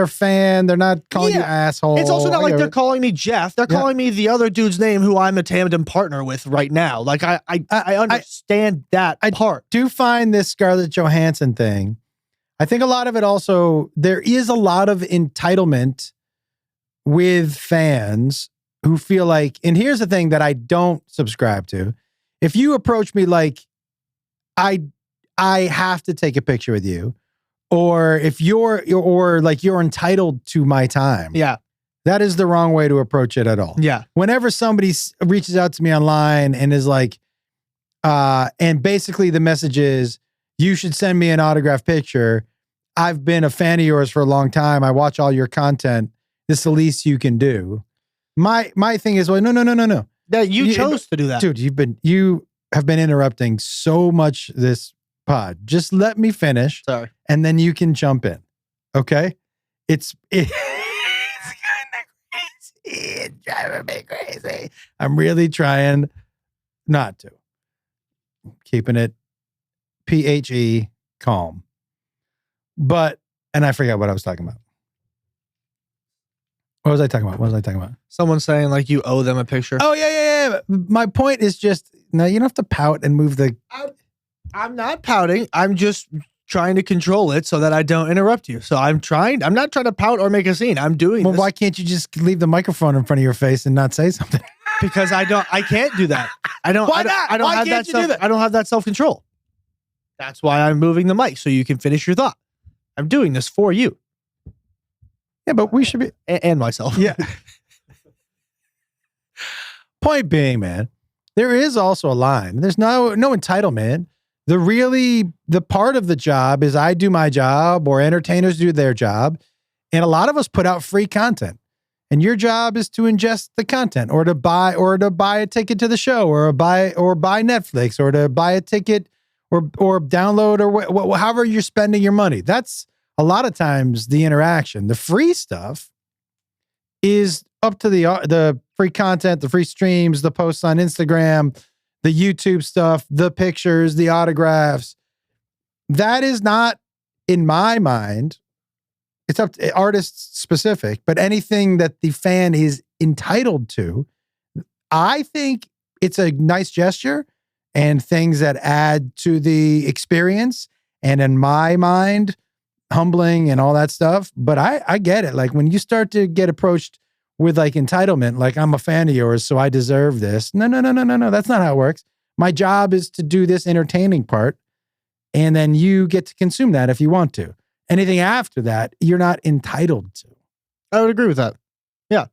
fan. They're not calling you asshole. It's also not like they're calling me Jeff. They're calling me the other dude's name who I'm a tandem partner with right now. Like I understand that part. I do find this Scarlett Johansson thing. I think a lot of it also, there is a lot of entitlement with fans who feel like, and here's the thing that I don't subscribe to. If you approach me like I have to take a picture with you, or if you're entitled to my time. Yeah. That is the wrong way to approach it at all. Yeah. Whenever somebody reaches out to me online and is like, and basically the message is, you should send me an autographed picture. I've been a fan of yours for a long time. I watch all your content. This is the least you can do. My thing is, well, no. That you chose to do that. Dude, you have been interrupting so much this pod. Just let me finish. Sorry. And then you can jump in. Okay? It's kind of crazy. It's driving me crazy. I'm really trying not to. Keeping it PHE calm. And I forgot what I was talking about. What was I talking about? Someone saying like you owe them a picture. Oh, yeah. My point is just, no, you don't have to pout and move the... I'm not pouting. I'm just trying to control it so that I don't interrupt you. So I'm not trying to pout or make a scene. I'm doing this. Why can't you just leave the microphone in front of your face and not say something? Because I can't do that. I don't. Why not? I don't Why have can't that you do self, that? I don't have that self-control. That's why I'm moving the mic so you can finish your thought. I'm doing this for you. Yeah, but we should be... And myself. Yeah. Point being, man, there is also a line. There's no entitlement. The part of the job is I do my job or entertainers do their job. And a lot of us put out free content. And your job is to ingest the content or to buy a ticket to the show or buy Netflix or to buy a ticket or download or however you're spending your money. That's a lot of times the interaction. The free stuff is up to the free content, the free streams, the posts on Instagram, the YouTube stuff, the pictures, the autographs. That is not, in my mind, it's up to artist specific, but anything that the fan is entitled to, I think it's a nice gesture and things that add to the experience. And in my mind, humbling and all that stuff. But I get it. Like when you start to get approached with like entitlement, like I'm a fan of yours, so I deserve this. No. That's not how it works. My job is to do this entertaining part. And then you get to consume that if you want to. Anything after that, you're not entitled to. I would agree with that. Yeah.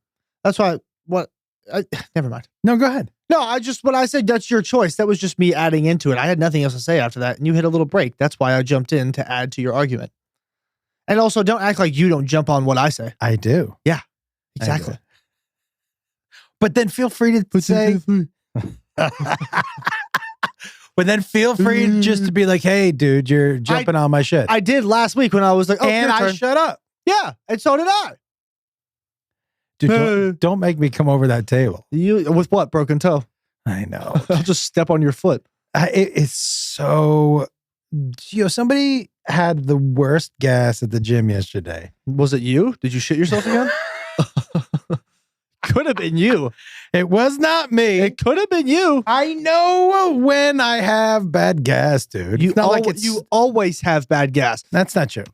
That's why, never mind. No, go ahead. No, when I said that's your choice, that was just me adding into it. I had nothing else to say after that. And you hit a little break. That's why I jumped in to add to your argument. And also, don't act like you don't jump on what I say. I do. Yeah, exactly. But then feel free to say... But then feel free just to be like, hey, dude, you're jumping on my shit. I did last week when I was like, oh, and I shut up. Yeah, and so did I. Dude, don't make me come over that table. You with what? Broken toe? I know. I'll just step on your foot. It's so... somebody had the worst gas at the gym yesterday. Was it you? Did you shit yourself again? could have been you. It was not me. It could have been you. I know when I have bad gas, dude. You, It's not like it's. you always have bad gas. That's not true.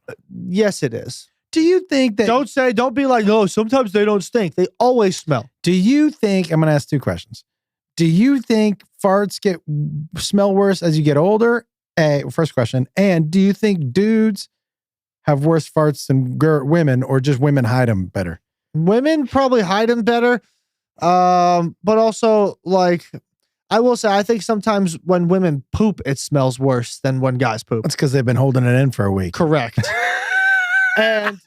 Yes, it is. Do you think that? Don't be like, no, sometimes they don't stink. They always smell. Do you think? I'm going to ask two questions. Do you think farts smell worse as you get older? First question. And do you think dudes have worse farts than women, or just women hide them better? Women probably hide them better. But also, like, I will say, I think sometimes when women poop, it smells worse than when guys poop. That's because they've been holding it in for a week. Correct. and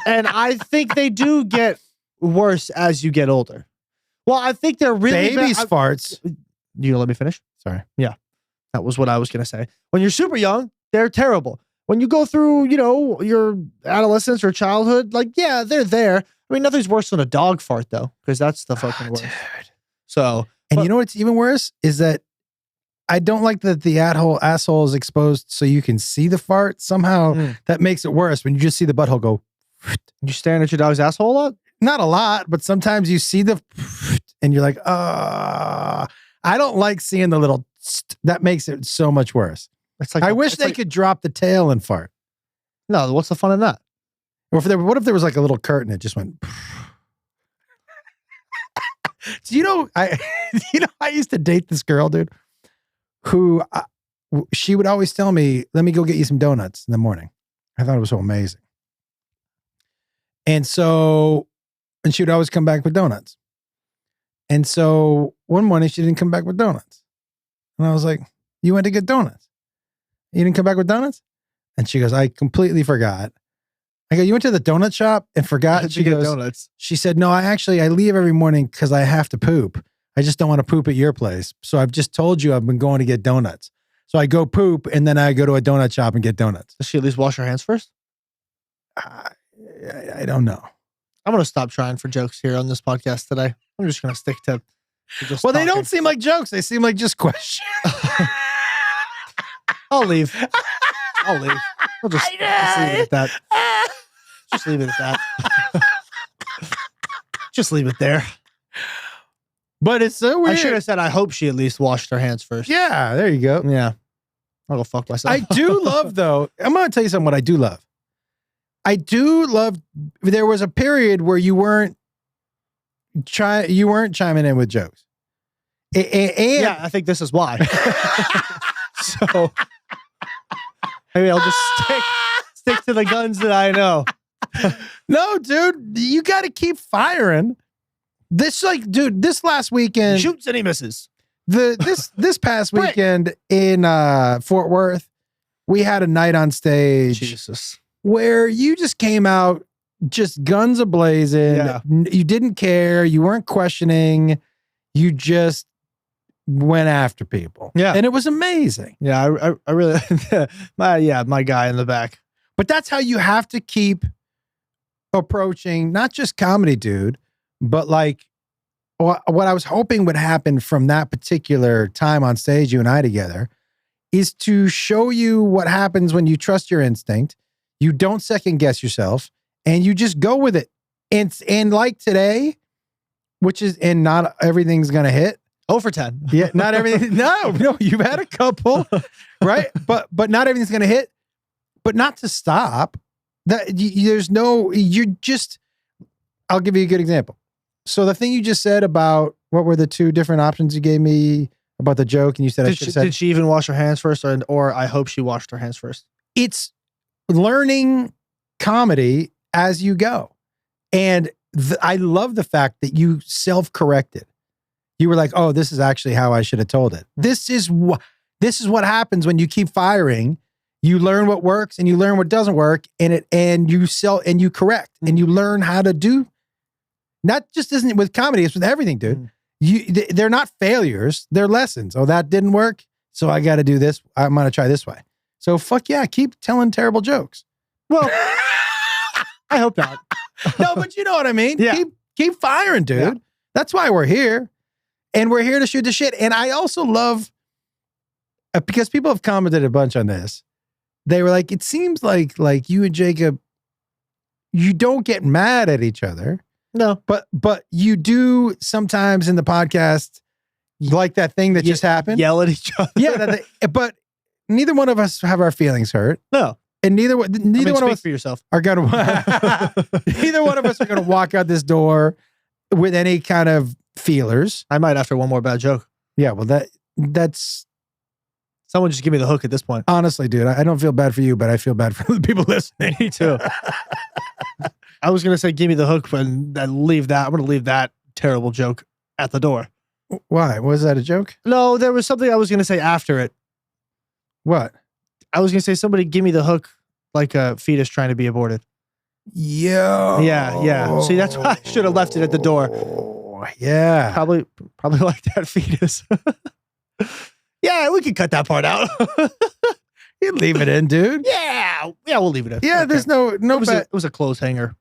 I think they do get worse as you get older. Well, I think they're really Babies' farts. You gonna let me finish? Sorry. Yeah. That was what I was going to say. When you're super young, they're terrible. When you go through, your adolescence or childhood, like, yeah, they're there. I mean, nothing's worse than a dog fart, though, because that's the fucking worst. Dude. So, And you know what's even worse is that I don't like that the asshole is exposed so you can see the fart. Somehow that makes it worse when you just see the butthole go. You staring at your dog's asshole a lot? Not a lot, but sometimes you see the and you're like, I don't like seeing the little. That makes it so much worse. It's like I wish they could drop the tail and fart. No, what's the fun in that? Or what if there was like a little curtain that just went? Do I used to date this girl, dude, who she would always tell me, "Let me go get you some donuts in the morning." I thought it was so amazing. And she would always come back with donuts. And so one morning she didn't come back with donuts. And I was like, "You went to get donuts? You didn't come back with donuts?" And she goes, "I completely forgot." I go, "You went to the donut shop and forgot?" And she goes, donuts. She said, "No, I leave every morning because I have to poop. I just don't want to poop at your place. So I've just told you I've been going to get donuts. So I go poop and then I go to a donut shop and get donuts." Does she at least wash her hands first? I don't know. I'm going to stop trying for jokes here on this podcast today. I'm just going to stick to just Well, they talking. don't seem like jokes. They seem like just questions. I'll leave. We'll just leave it at that. Just leave it at that. Just leave it there. But it's so weird. I should have said, I hope she at least washed her hands first. Yeah, there you go. Yeah. I'll go fuck myself. I do love, though. I'm going to tell you something what I do love. There was a period where you weren't chiming in with jokes. Yeah, I think this is why. So maybe I'll just stick to the guns that I know. No, dude, you got to keep firing. This last weekend, Shoots and he misses. This past weekend in Fort Worth, we had a night on stage Jesus. where you just came out just guns a-blazing. Yeah. You didn't care. You weren't questioning. You just went after people. Yeah. And it was amazing. Yeah, I really my guy in the back. But that's how you have to keep approaching not just comedy, dude, but like what I was hoping would happen from that particular time on stage, you and I together, is to show you what happens when you trust your instinct. You don't second guess yourself and you just go with it. And like today, and not everything's going to hit. 0 for 10. Yeah, not everything. No, you've had a couple, right? But not everything's going to hit, but not to stop. I'll give you a good example. So the thing you just said about what were the two different options you gave me about the joke, and you said Did she even wash her hands first, or I hope she washed her hands first? It's learning comedy as you go. And I love the fact that you self-corrected. You were like, "Oh, this is actually how I should have told it." This is what happens when you keep firing. You learn what works and you learn what doesn't work, and you correct and you learn how to do. Not just isn't with comedy, it's with everything, dude. They're not failures, they're lessons. Oh, that didn't work, so I got to do this. I'm going to try this way. So fuck yeah, keep telling terrible jokes. Well, I hope not. No, but you know what I mean? Yeah. Keep firing, dude. Yeah. That's why we're here. And we're here to shoot the shit. And I also love, because people have commented a bunch on this, they were like, it seems like you and Jacob, you don't get mad at each other. No. But you do sometimes in the podcast like that thing that just happened. Yell at each other. Yeah, but neither one of us have our feelings hurt. No. And neither one Speak of us for yourself. are going to neither one of us are going to walk out this door with any kind of feelers. I might after one more bad joke. Yeah, well that's Someone just give me the hook at this point. honestly, dude, I don't feel bad for you, but I feel bad for the people listening. Me too. I was gonna say give me the hook, but leave that. I'm gonna leave that terrible joke at the door. Why? Was that a joke? No, there was something I was gonna say after it. What? I was gonna say somebody give me the hook like a fetus trying to be aborted. Yo. Yeah. See, that's why I should have left it at the door. Yeah. Probably like that fetus. Yeah, we can cut that part out. You leave it in, dude. Yeah, we'll leave it in. Yeah, Okay. there's no It was a clothes hanger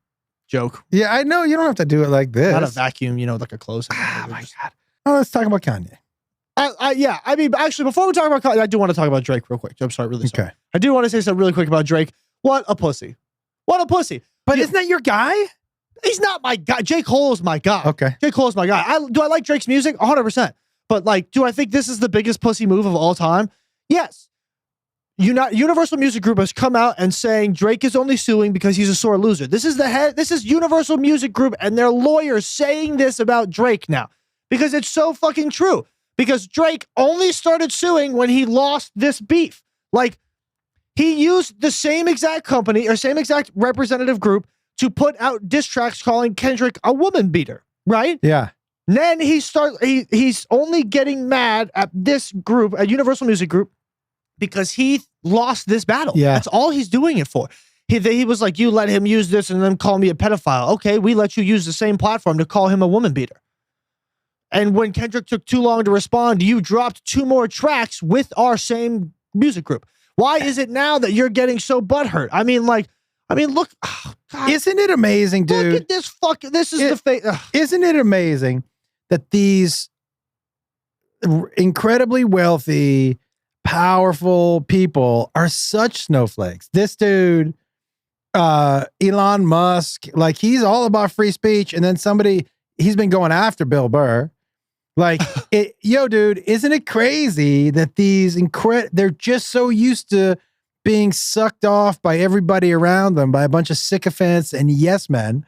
joke, Yeah, I know. You don't have to do it like this. not a vacuum. Like a clothes hanger. Oh my God. Oh, let's talk about Kanye. Yeah. I mean, actually, before we talk about Kanye, I do want to talk about Drake real quick. I'm sorry, really sorry. Okay. I do want to say something really quick about Drake. What a pussy. What a pussy. But isn't that your guy? He's not my guy. J. Cole is my guy. Okay. J. Cole is my guy. Do I like Drake's music? 100%. But do I think this is the biggest pussy move of all time? Yes. Universal Music Group has come out and saying Drake is only suing because he's a sore loser. This is Universal Music Group and their lawyers saying this about Drake now because it's so fucking true. Because Drake only started suing when he lost this beef. He used the same exact company or same exact representative group to put out diss tracks calling Kendrick a woman beater, right? Yeah. Then he's only getting mad at this group, at Universal Music Group, because he lost this battle. Yeah. That's all he's doing it for. He was like, you let him use this and then call me a pedophile. Okay, we let you use the same platform to call him a woman beater. And when Kendrick took too long to respond, you dropped 2 more tracks with our same music group. Why is it now that you're getting so butthurt? Look, oh God, Isn't it amazing, dude? look at this this is the face. Isn't it amazing that these incredibly wealthy, powerful people are such snowflakes? This dude, Elon Musk, he's all about free speech, and then he's been going after Bill Burr. Yo, dude, isn't it crazy that these they're just so used to being sucked off by everybody around them, by a bunch of sycophants and yes men,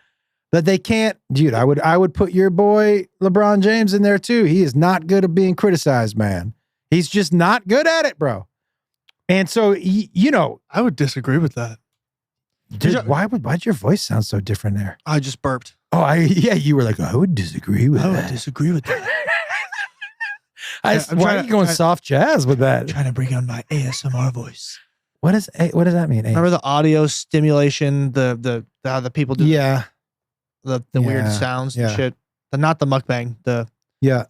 that they can't, dude, I would put your boy LeBron James in there too. He is not good at being criticized, man. He's just not good at it, bro. And so, I would disagree with that. dude, why'd your voice sound so different there? I just burped. Oh, you were like, I would disagree with I would that. disagree with that. Why trying are you going to- soft jazz with that? Trying to bring on my ASMR voice. What does that mean? Remember the audio stimulation, the how the people do Yeah, the weird Yeah. sounds Yeah. and shit. Not the mukbang. yeah.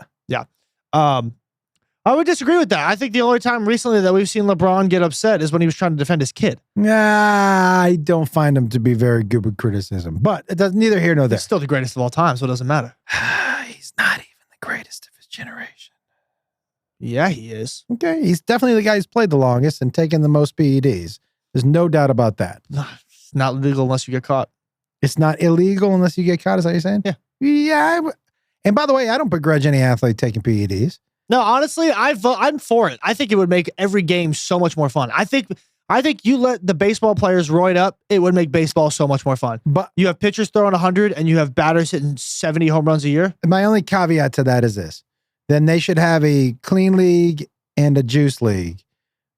I would disagree with that. I think the only time recently that we've seen LeBron get upset is when he was trying to defend his kid. Nah, I don't find him to be very good with criticism, but it does neither here nor there. He's still the greatest of all time, so it doesn't matter. He's not even the greatest of his generation. Yeah, he is. Okay, he's definitely the guy who's played the longest and taken the most PEDs. There's no doubt about that. It's not legal unless you get caught. It's not illegal unless you get caught. Is that what you're saying? Yeah. Yeah. And by the way, I don't begrudge any athlete taking PEDs. No, honestly, I'm for it. I think it would make every game so much more fun. I think you let the baseball players roid up, it would make baseball so much more fun. But You have pitchers throwing 100 and you have batters hitting 70 home runs a year. my only caveat to that is this. Then they should have a clean league and a juice league.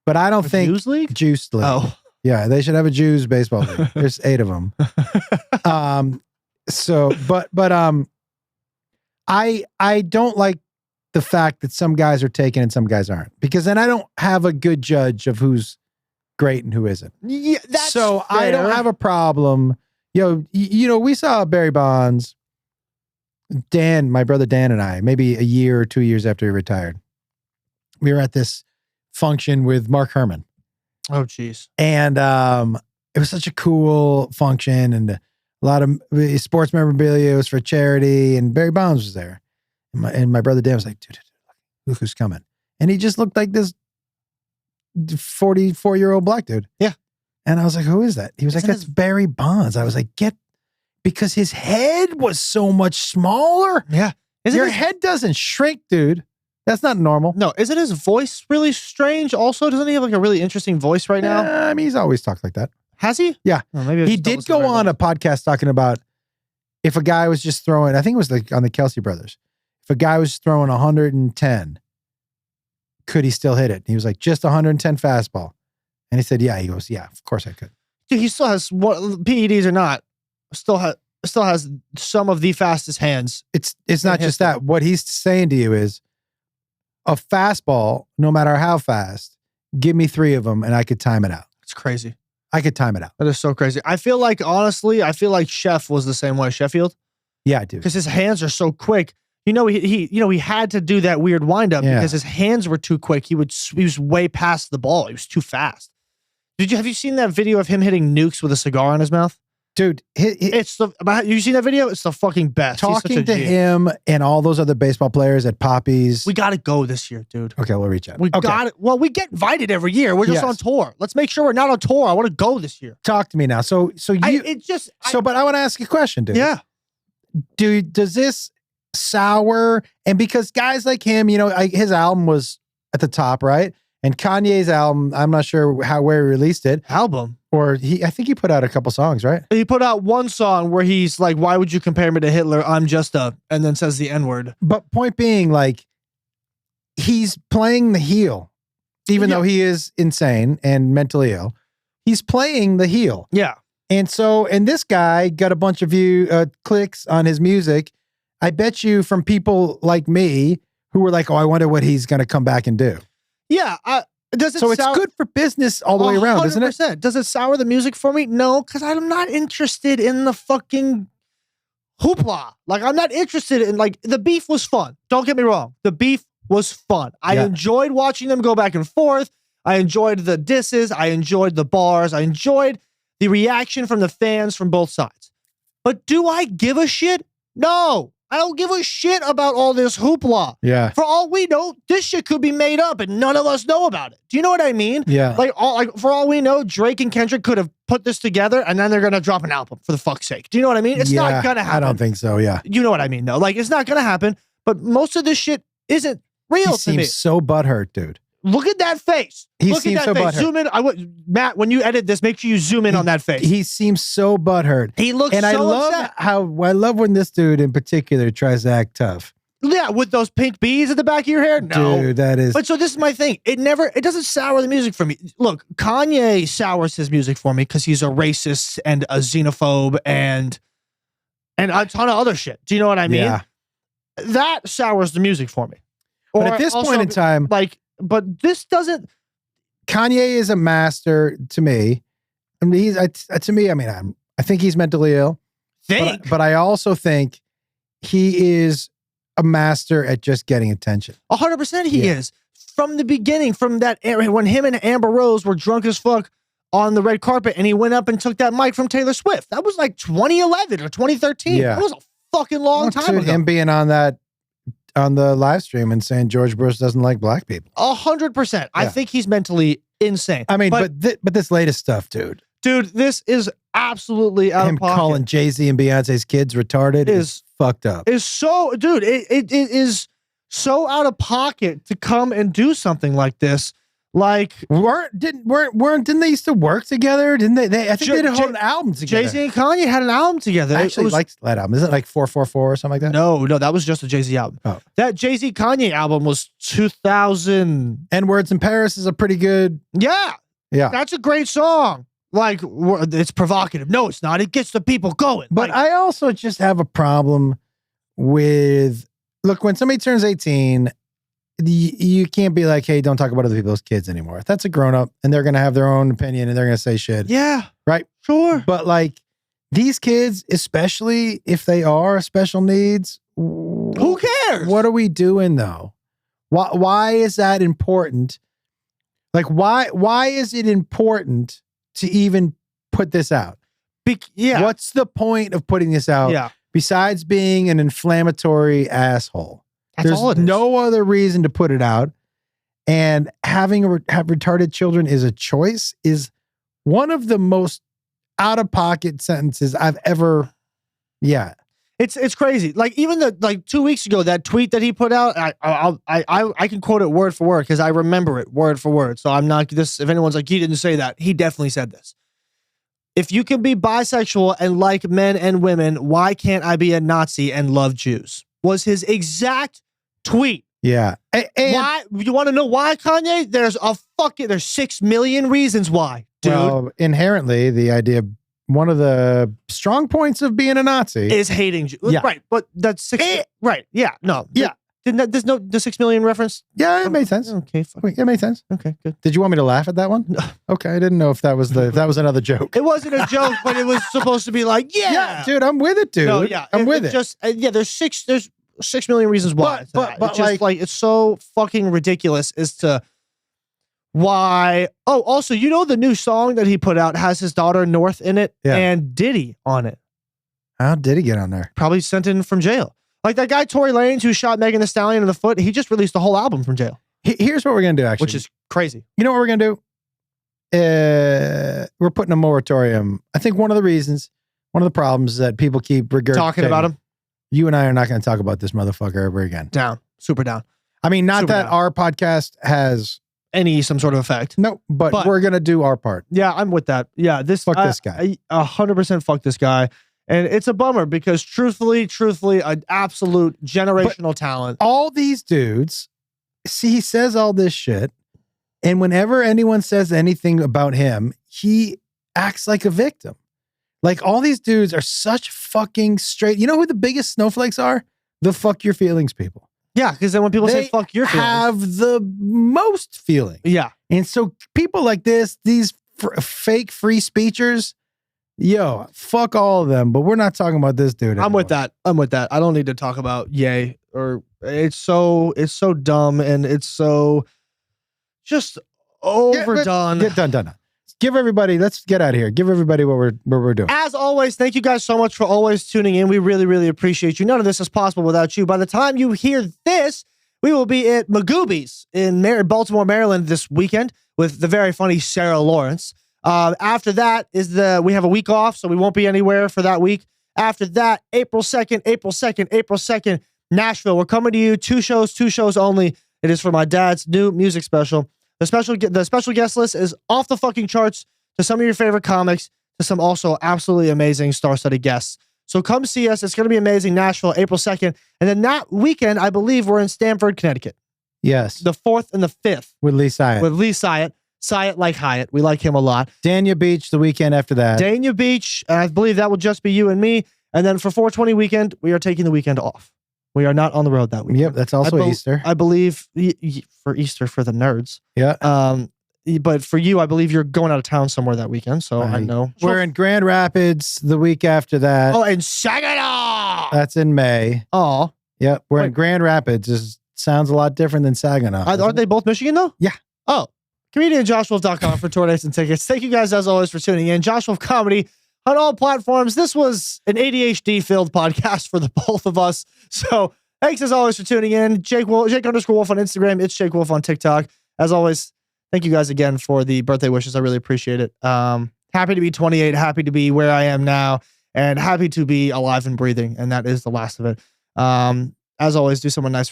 But I don't think News League? juice league. Oh, Yeah, they should have a Jews baseball league. There's 8 of them. I don't like the fact that some guys are taken and some guys aren't, because then I don't have a good judge of who's great and who isn't. yeah. That's So I don't fair. have a problem. We saw Barry Bonds, Dan, my brother Dan and I, maybe a year or 2 years after he retired. We were at this function with Mark Herman. Oh, jeez. And it was such a cool function, and a lot of sports memorabilia was for charity, and Barry Bonds was there. And my brother Dan was like, dude, look who's coming. And he just looked like this 44-year-old black dude. Yeah. And I was like, who is that? He was like, Isn't that's Barry Bonds. I was like, because his head was so much smaller. Yeah. Your head doesn't shrink, dude. That's not normal. No, isn't his voice really strange also? Doesn't he have like a really interesting voice right now? I mean, he's always talked like that. Has he? Yeah. Oh, maybe I He just don't did listen go very on much. a podcast talking about if a guy was just throwing, I think it was like on the Kelsey brothers. If a guy was throwing 110, could he still hit it? He was like, just 110 fastball. And he said, yeah. He goes, yeah, of course I could. Dude, he still has what PEDs or not, still has some of the fastest hands. It's not just that. What he's saying to you is a fastball, no matter how fast, give me 3 of them and I could time it out. It's crazy. I could time it out. That is so crazy. I feel like, honestly, Chef was the same way, Sheffield, Yeah, dude. because his hands are so quick. He had to do that weird windup because his hands were too quick. He was way past the ball. He was too fast. Have you seen that video of him hitting nukes with a cigar in his mouth? Dude, You seen that video? It's the fucking best. He's such talking a to G. him and all those other baseball players at Poppy's. We got to go this year, dude. Okay, we'll reach out. We Okay. got it. Well, we get invited every year. We're just Yes. on tour. Let's make sure we're not on tour. I want to go this year. Talk to me now. So But I want to ask you a question, dude. yeah. Does this sour? And because guys like him, his album was at the top, right? And Kanye's album, I'm not sure where he released it, Album. or I think he put out a couple songs, right? He put out one song where he's like, "Why would you compare me to Hitler? I'm just a," and then says the N-word. But point being, like, he's playing the heel, even though he is insane and mentally ill. He's playing the heel. Yeah. And this guy got a bunch of clicks on his music. I bet you from people like me who were like, oh, I wonder what he's going to come back and do. Yeah. It's good for business all the way around, isn't it? 100%. Does it sour the music for me? No, because I'm not interested in the fucking hoopla. Like, I'm not interested in, like, the beef was fun. Don't get me wrong. The beef was fun. I enjoyed watching them go back and forth. I enjoyed the disses. I enjoyed the bars. I enjoyed the reaction from the fans from both sides. But do I give a shit? No. I don't give a shit about all this hoopla. Yeah. For all we know, this shit could be made up and none of us know about it. Do you know what I mean? Yeah. Like for all we know, Drake and Kendrick could have put this together and then they're going to drop an album, for the fuck's sake. Do you know what I mean? It's not going to happen. I don't think so, yeah. You know what I mean, though? Like, it's not going to happen, but most of this shit isn't real to me. He seems so butthurt, dude. Look at that face. Look at that so face. butthurt. Zoom in. Matt, when you edit this, make sure you zoom in on that face. He seems so butthurt. He looks and so I upset. love when this dude in particular tries to act tough. Yeah, with those pink bees at the back of your hair? No. Dude, that is... But so this is my thing. It doesn't sour the music for me. Look, Kanye sours his music for me because he's a racist and a xenophobe and a ton of other shit. Do you know what I mean? Yeah. That sours the music for me. But at this point in time... But this doesn't... Kanye is a master to me. I mean, I think he's mentally ill. But I also think he is a master at just getting attention. 100% he is. From the beginning, from that era, when him and Amber Rose were drunk as fuck on the red carpet and he went up and took that mic from Taylor Swift. That was like 2011 or 2013. Yeah. That was a fucking long time ago. Him being on the live stream and saying George Bush doesn't like black people. 100%. I think he's mentally insane. I mean, but this latest stuff, dude. Dude, this is absolutely out Him of pocket. calling Jay-Z and Beyonce's kids retarded is fucked up. Is so, dude, it is so out of pocket to come and do something like this. Like, didn't they used to work together? Didn't they? I think they did a whole album together. Jay-Z and Kanye had an album together. I actually liked that album. Is it like 444 or something like that? No, that was just a Jay-Z album. Oh. That Jay-Z Kanye album was 2000. N-Words in Paris is a pretty good. Yeah. That's a great song. Like, it's provocative. No, it's not. It gets the people going. But I also just have a problem with, look, when somebody turns 18, you can't be like, hey, don't talk about other people's kids anymore. That's a grown-up, and they're going to have their own opinion, and they're going to say shit. Yeah. Right? Sure. But, like, these kids, especially if they are special needs, who cares? What are we doing, though? Why is that important? Like, why is it important to even put this out? What's the point of putting this out? Yeah. Besides being an inflammatory asshole. That's all it is. No other reason to put it out. And have retarded children is a choice is one of the most out of pocket sentences I've ever Yeah. It's crazy. Like even 2 weeks ago, that tweet that he put out, I can quote it word for word because I remember it word for word. So I'm not this. If anyone's like, he didn't say that, he definitely said this. If you can be bisexual and like men and women, why can't I be a Nazi and love Jews? Was his exact tweet. Yeah. And why? You want to know why, Kanye? There's 6 million reasons why, dude. Well, inherently, the idea, one of the strong points of being a Nazi is hating Jews. Yeah. Right, but that's 6. Right, yeah, no. Yeah. There's no the 6 million reference? Yeah, it made sense. Okay, fuck. Wait, it made sense. Okay, good. Did you want me to laugh at that one? No. Okay, I didn't know if that was another joke. It wasn't a joke, but it was supposed to be like, yeah. Dude, I'm with it, dude. No, yeah. I'm with it. Just there's 6 million reasons why. But it's just like it's so fucking ridiculous as to why. Oh, also, the new song that he put out has his daughter North in it and Diddy on it. How did he get on there? Probably sent in from jail. Like that guy Tory Lanez who shot Megan Thee Stallion in the foot. He just released a whole album from jail. Here's what we're gonna do, actually, which is crazy. You know what we're gonna do? We're putting a moratorium. I think one of the problems is that people keep regurgitating Talking about him. You and I are not going to talk about this motherfucker ever again. Down. Super down. I mean, not Super that down. our podcast has some sort of effect. No, but we're going to do our part. Yeah, I'm with that. Yeah, this guy. 100% fuck this guy. And it's a bummer because truthfully, an absolute generational talent. All these dudes, see, he says all this shit. And whenever anyone says anything about him, he acts like a victim. Like all these dudes are such fucking straight. You know who the biggest snowflakes are? The fuck your feelings people. Yeah, because then when people say fuck your feelings, have the most feeling. Yeah. And so people like this, these fake free speechers, yo, fuck all of them. But we're not talking about this dude anymore. I'm with that. I don't need to talk about Ye or it's so dumb and it's so just overdone. Done. Give everybody, let's get out of here. Give everybody what we're doing. As always, thank you guys so much for always tuning in. We really, really appreciate you. None of this is possible without you. By the time you hear this, we will be at Magoobies in Baltimore, Maryland this weekend with the very funny Sarah Lawrence. After that we have a week off, so we won't be anywhere for that week. After that, April 2nd, Nashville. We're coming to you. 2 shows only. It is for my dad's new music special. The special guest list is off the fucking charts to some of your favorite comics, to some also absolutely amazing star-studded guests. So come see us. It's going to be amazing. Nashville, April 2nd. And then that weekend, I believe we're in Stamford, Connecticut. Yes. The 4th and the 5th. With Lee Syatt. Syatt like Hyatt. We like him a lot. Dania Beach the weekend after that. Dania Beach. I believe that will just be you and me. And then for 420 weekend, we are taking the weekend off. We are not on the road that weekend. Yep, that's also Easter. I believe for Easter for the nerds. Yeah. But for you, I believe you're going out of town somewhere that weekend. So I know. We're in Grand Rapids the week after that. Oh, and Saginaw. That's in May. Oh. Yep. We're in Grand Rapids. It sounds a lot different than Saginaw. Aren't they both Michigan though? Yeah. Oh. ComedianJoshWolf.com for tour dates and tickets. Thank you guys as always for tuning in. Josh Wolf Comedy on all platforms. This was an ADHD-filled podcast for the both of us. So thanks as always for tuning in. Jake _Wolf on Instagram. It's Jake Wolf on TikTok. As always, thank you guys again for the birthday wishes. I really appreciate it. Happy to be 28. Happy to be where I am now. And happy to be alive and breathing. And that is the last of it. As always, do something nice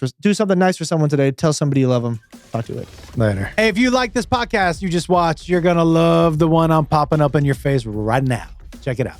for someone today. Tell somebody you love them. Talk to you later. Hey, if you like this podcast you just watched, you're going to love the one I'm popping up in your face right now. Check it out.